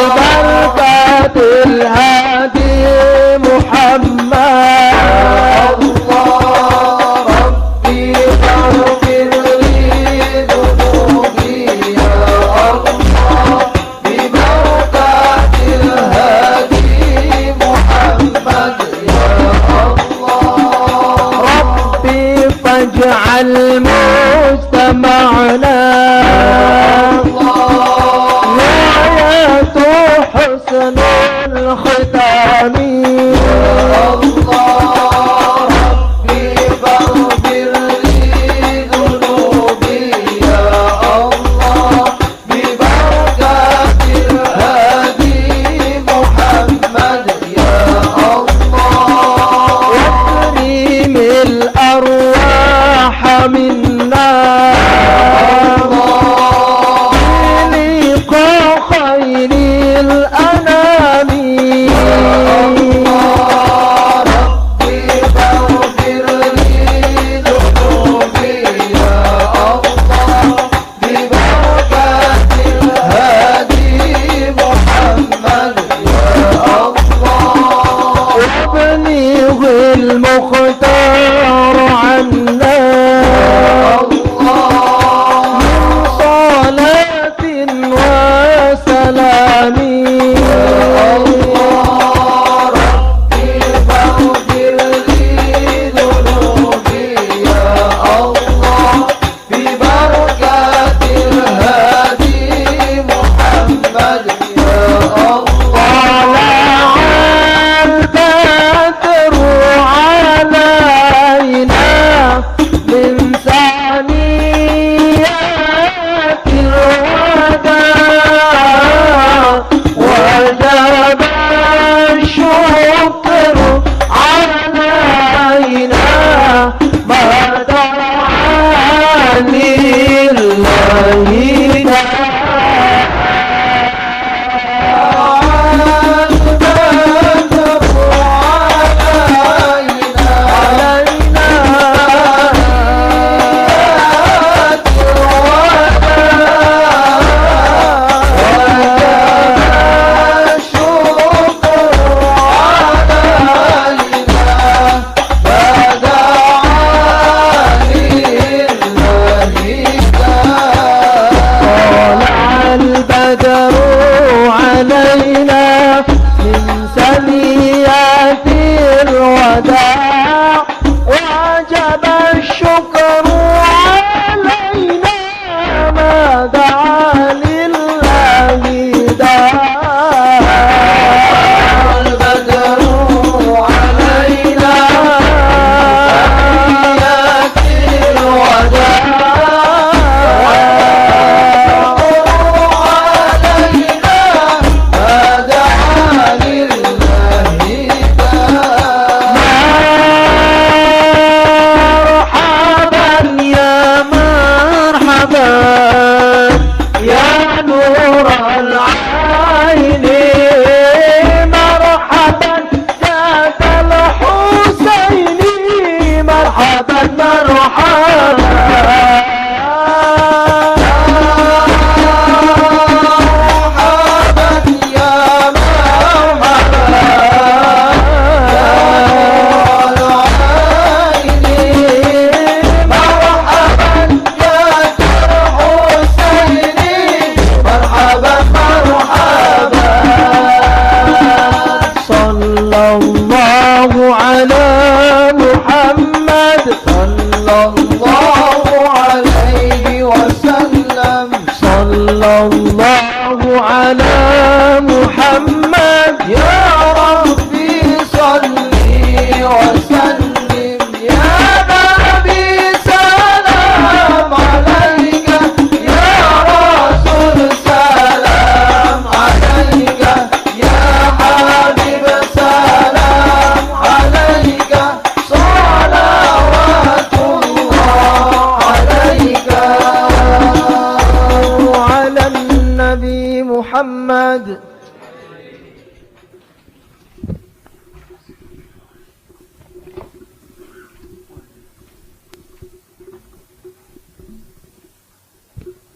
ببركة الهادي محمد ربي فاغفر لي ذنوبي يا الله ببركة الهادي محمد يا الله ربي فاجعل مجتمعنا غاية حسن الختام يا الله ربي فاغفر لي ذنوبي يا الله ببركة الهادي محمد يا الله واكرم الأرواح منا بلقاء خير الأنام ربي فاغفر لي ذنوبي يا الله ببركة الهادي محمد يا الله وابلغ المختار عنا من صلاة وسلام يا الله ربي فاغفر لي ذنوبي يا الله ببركة الهادي محمد يا الله طلع البدر علينا من ثنيات الوداع وجب الشكر علينا ما دعا لله البدر علينا من ثنيات الوداع وجب الشكر علينا ما دعا لله داع البدر علينا من محمد.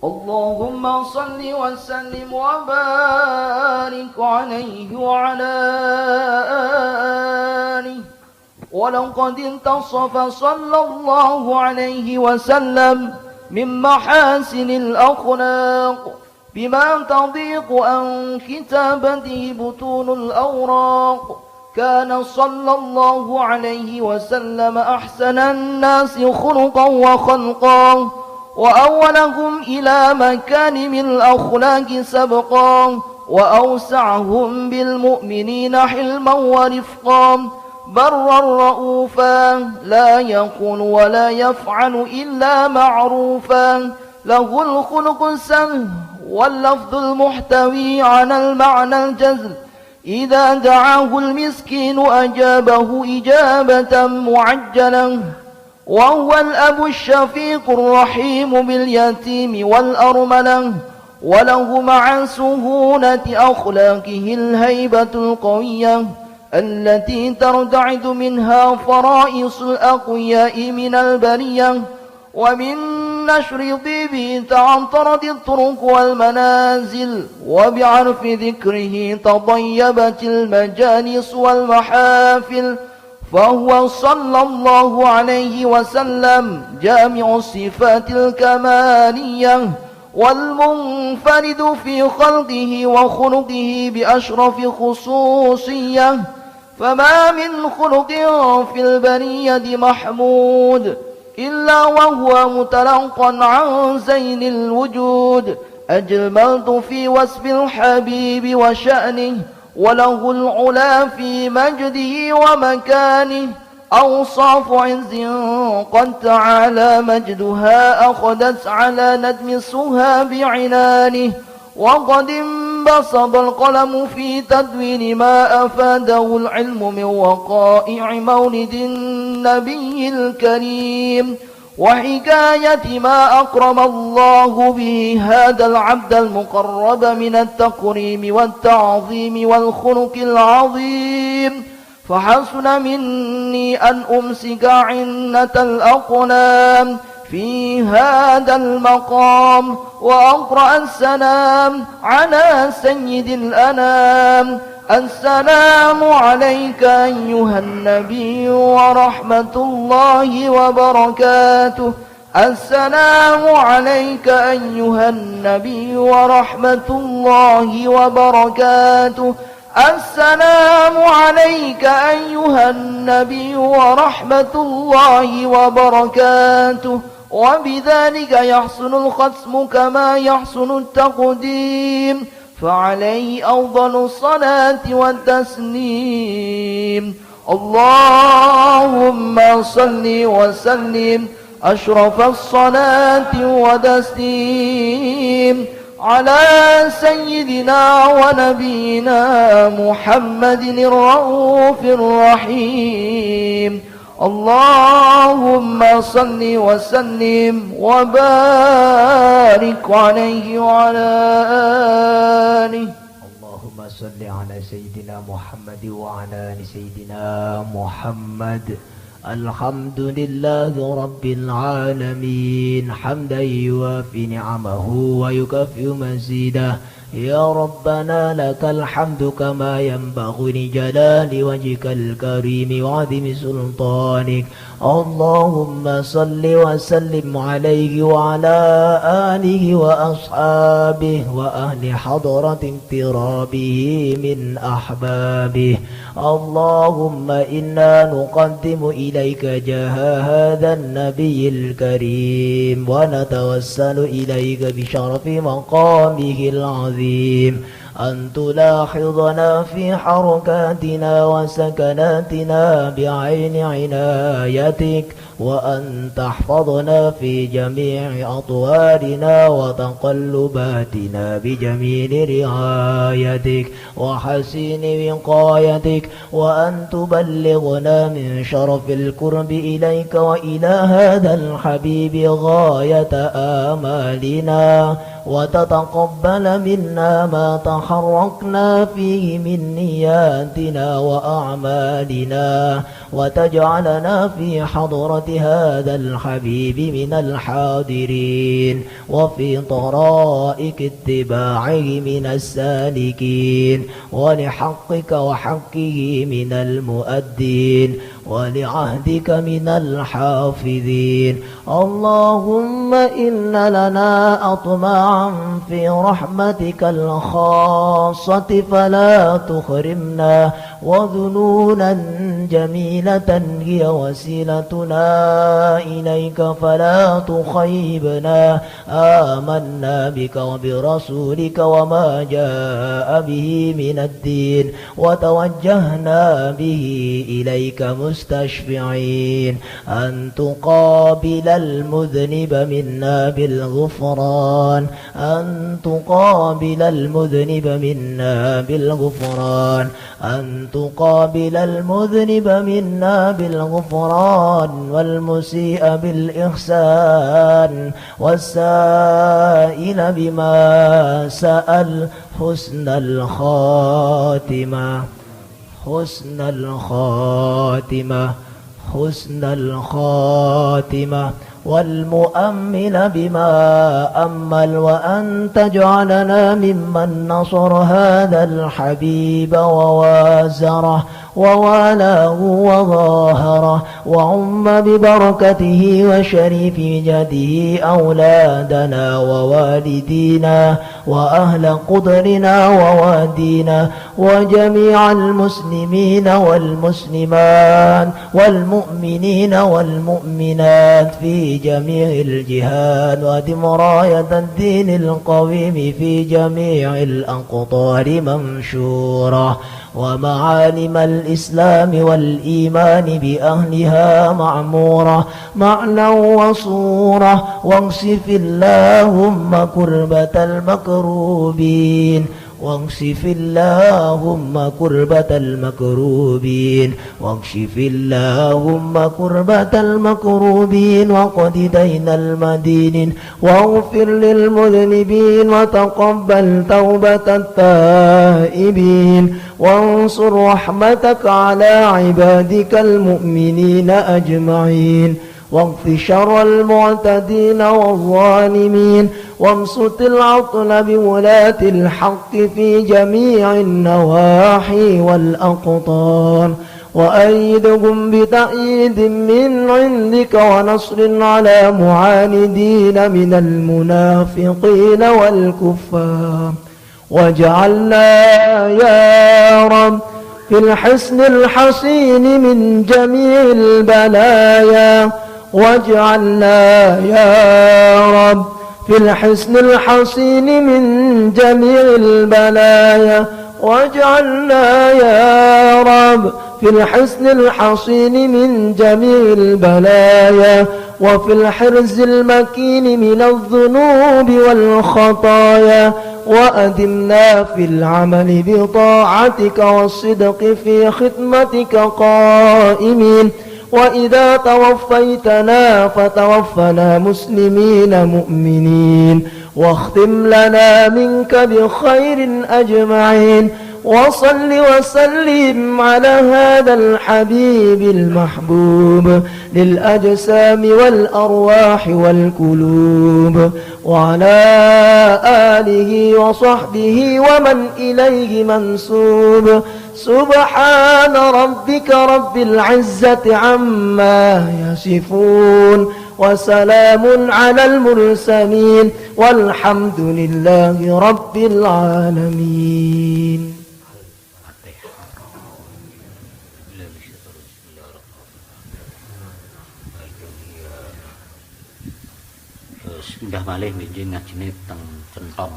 اللهم صل وسلم وبارك عليه وعلى آله. ولقد انتصف صلى الله عليه وسلم من محاسن الأخلاق بما تضيق عن كتابته بطون الأوراق. كان صلى الله عليه وسلم أحسن الناس خلقا وخلقا، وأولهم إلى مكارم الأخلاق سبقا، وأوسعهم بالمؤمنين حلما ورفقا، برا رؤوفا لا يقول ولا يفعل إلا معروفا، له الخلق السهل واللفظ المحتوي على المعنى الجزل. إذا دعاه المسكين أجابه إجابة معجلة، وهو الأب الشفيق الرحيم باليتيم والأرملة، وله مع سهولة أخلاقه الهيبة القوية التي ترتعد منها فرائص الأقوياء من البرية. ومن نشر طيبه تعطرت الطرق والمنازل، وبعرف ذكره تطيبت المجالس والمحافل. فهو صلى الله عليه وسلم جامع الصفات الكمالية، والمنفرد في خلقه وخلقه بأشرف خصوصية. فما من خلق في البرية محمود إلا وهو متلقى عن زين الوجود. أجملت في وصف الحبيب وشأنه، وله العلا في مجده ومكانه. أوصاف عز قد تعالى مجدها أخذت على ندم السها بعنانه، وقد انبسط القلم في تدوين ما أفاده العلم من وقائع مولد النبي الكريم، وحكاية ما أكرم الله به هذا العبد المقرب من التكريم والتعظيم والخلق العظيم. فحسن مني أن أمسك عنة الأقلام في هذا المقام، وأقرأ السلام على سيد الأنام. السلام عليك أيها النبي ورحمة الله وبركاته. السلام عليك أيها النبي ورحمة الله وبركاته. السلام عليك أيها النبي ورحمة الله وبركاته. وبذلك يحسن الختم كما يحسن التقديم، فعليه أفضل الصلاة والتسليم. اللهم صل وسلم أشرف الصلاة وتسليم على سيدنا ونبينا محمد الرؤوف الرحيم. اللهم صل وسلم وبارك عليه وعلى آله. اللهم صل على سيدنا محمد وعلى آل سيدنا محمد. الحمد لله رب العالمين حمدا يوافي نعمه ويكافئ مزيده. يا ربنا لك الحمد كما ينبغي لجلال وجهك الكريم وعظيم سلطانك. اللهم صل وسلم عليه وعلى آله وأصحابه وأهل حضرة اقترابه من أحبابه. اللهم إنا نقدم إليك جاه هذا النبي الكريم، ونتوسل إليك بشرف مقامه العظيم أن تلاحظنا في حركاتنا وسكناتنا بعين عنايتك، وأن تحفظنا في جميع أطوارنا وتقلباتنا بجميل رعايتك وحسين وقايتك، وأن تبلغنا من شرف القرب إليك وإلى هذا الحبيب غاية آمالنا، وتتقبل منا ما تحركنا فيه من نياتنا وأعمالنا، وتجعلنا في حضرة هذا الحبيب من الحاضرين، وفي طرائق اتباعه من السالكين، ولحقك وحقه من المؤدين، ولعهدك من الحافظين. اللهم إن لنا أطماعا في رحمتك الخاصة فلا تحرمنا، وذنونا جميلة هي وسيلتنا إليك فلا تخيبنا. آمنا بك وبرسولك وما جاء به من الدين، وتوجهنا به إليك مستشفعين أن تقابل المذنب منا بالغفران، أن تقابل المذنب منا بالغفران، أن تقابل المذنب منا بالغفران، والمسيء بالإحسان، والسائل بما سأل حسن الخاتمة، حسن الخاتمة، حسن الخاتمة، والمؤمل بما أمل، وأن تجعلنا ممن نصر هذا الحبيب ووازره ووالاه وظاهره، وعم ببركته وشريف جده أولادنا ووالدينا وأهل قدرنا ووادينا، وجميع المسلمين والمسلمات والمؤمنين والمؤمنات في جميع الجهات، وأدم راية الدين القويم في جميع الأقطار منشورة، ومعالم الإسلام والإيمان بأهلها معمورة معنى وصورة، واكشف اللهم كربة المكروبين، واكشف اللهم كربة المكروبين، واكشف اللهم كربة المكروبين، وقد دين المدينين، واغفر للمذنبين، وتقبل توبة التائبين، وانصر رحمتك على عبادك المؤمنين أجمعين، واغفر شر المعتدين والظالمين، وامسط العطل بولاة الحق في جميع النواحي والأقطار، وأيدهم بتأييد من عندك ونصر على معاندين من المنافقين والكفار، واجعلنا يا رب في الحصن الحصين من جميع البلايا، واجعلنا يا رب في الحصن الحصين من جميع البلايا، واجعلنا يا رب في الحصن الحصين من جميع البلايا، وفي الحرز المكين من الذنوب والخطايا، وأدمنا في العمل بطاعتك والصدق في خدمتك قائمين، وإذا توفيتنا فتوفنا مسلمين مؤمنين، واختم لنا منك بخير أجمعين، وصل وسلم على هذا الحبيب المحبوب للأجسام والأرواح والقلوب، وعلى آله وصحبه ومن إليه منسوب. سبحان ربك رب العزة عما يصفون، وسلام على المرسلين، والحمد لله رب العالمين. Pindah malih nggih ngajine teng Centong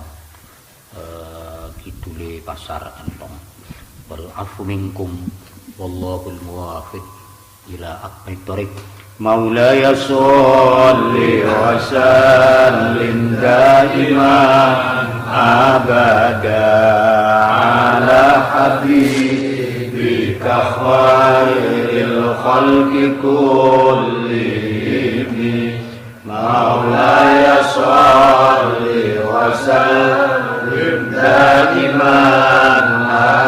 kidule pasar Entong. Wal afu minkum wallahul muwaffiq ila aqwamit thoriq. Maulaya sholli wa sallim daiman abada ala habibika khairil khalqi kullihim. Maulaya sholli wa وسلم دائما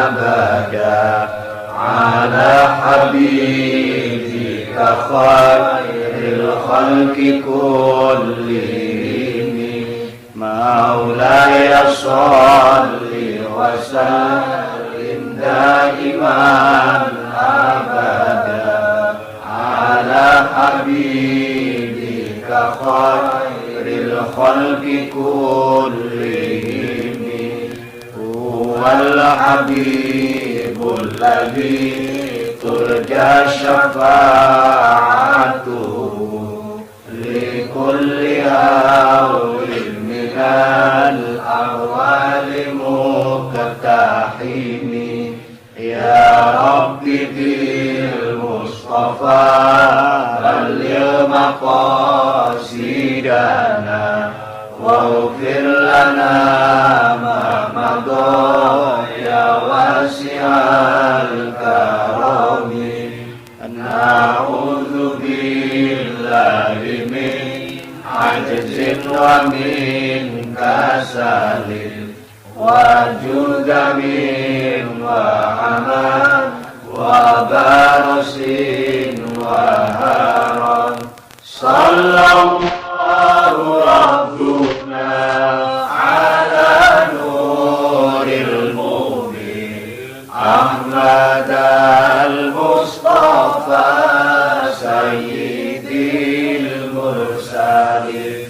أبدا على حبيبك خير الخلق كلهم مولاي صل وسلم دائما أبدا على حبيبك خير الخلق كلهم هو الحبيب الذي ترجى شفاعته لكل هول من الأهوال مقتحم يا رب بالمصطفى بلغ مقاصدنا واغفر لنا ما مضى يا واسع الكرم نعوذ بالله من عجز ومن كسل وجود من وعمى وبرص وهرم صلى الله ربنا على نور المؤمن أحمد المصطفى سيد المرسلين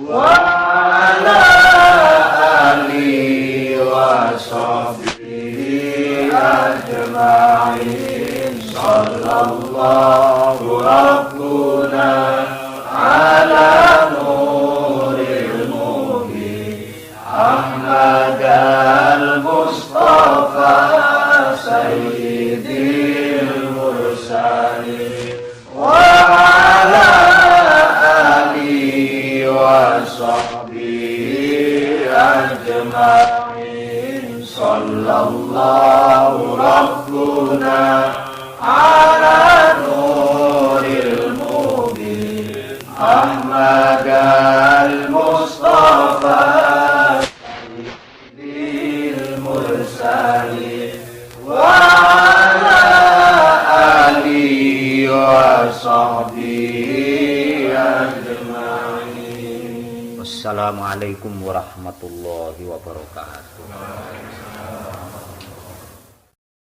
وعلى آله وصحبه أجمعين صلى الله ربنا على نور المؤمن أحمد المصطفى سيد المرسلين وعلى آله وصحبه أجمعين صلى الله ربنا على نور المؤمن أحمد المصطفى سيد المرسلين وعلى آله وصحبه أجمعين. Wassalamualaikum warahmatullahi wabarakatuh.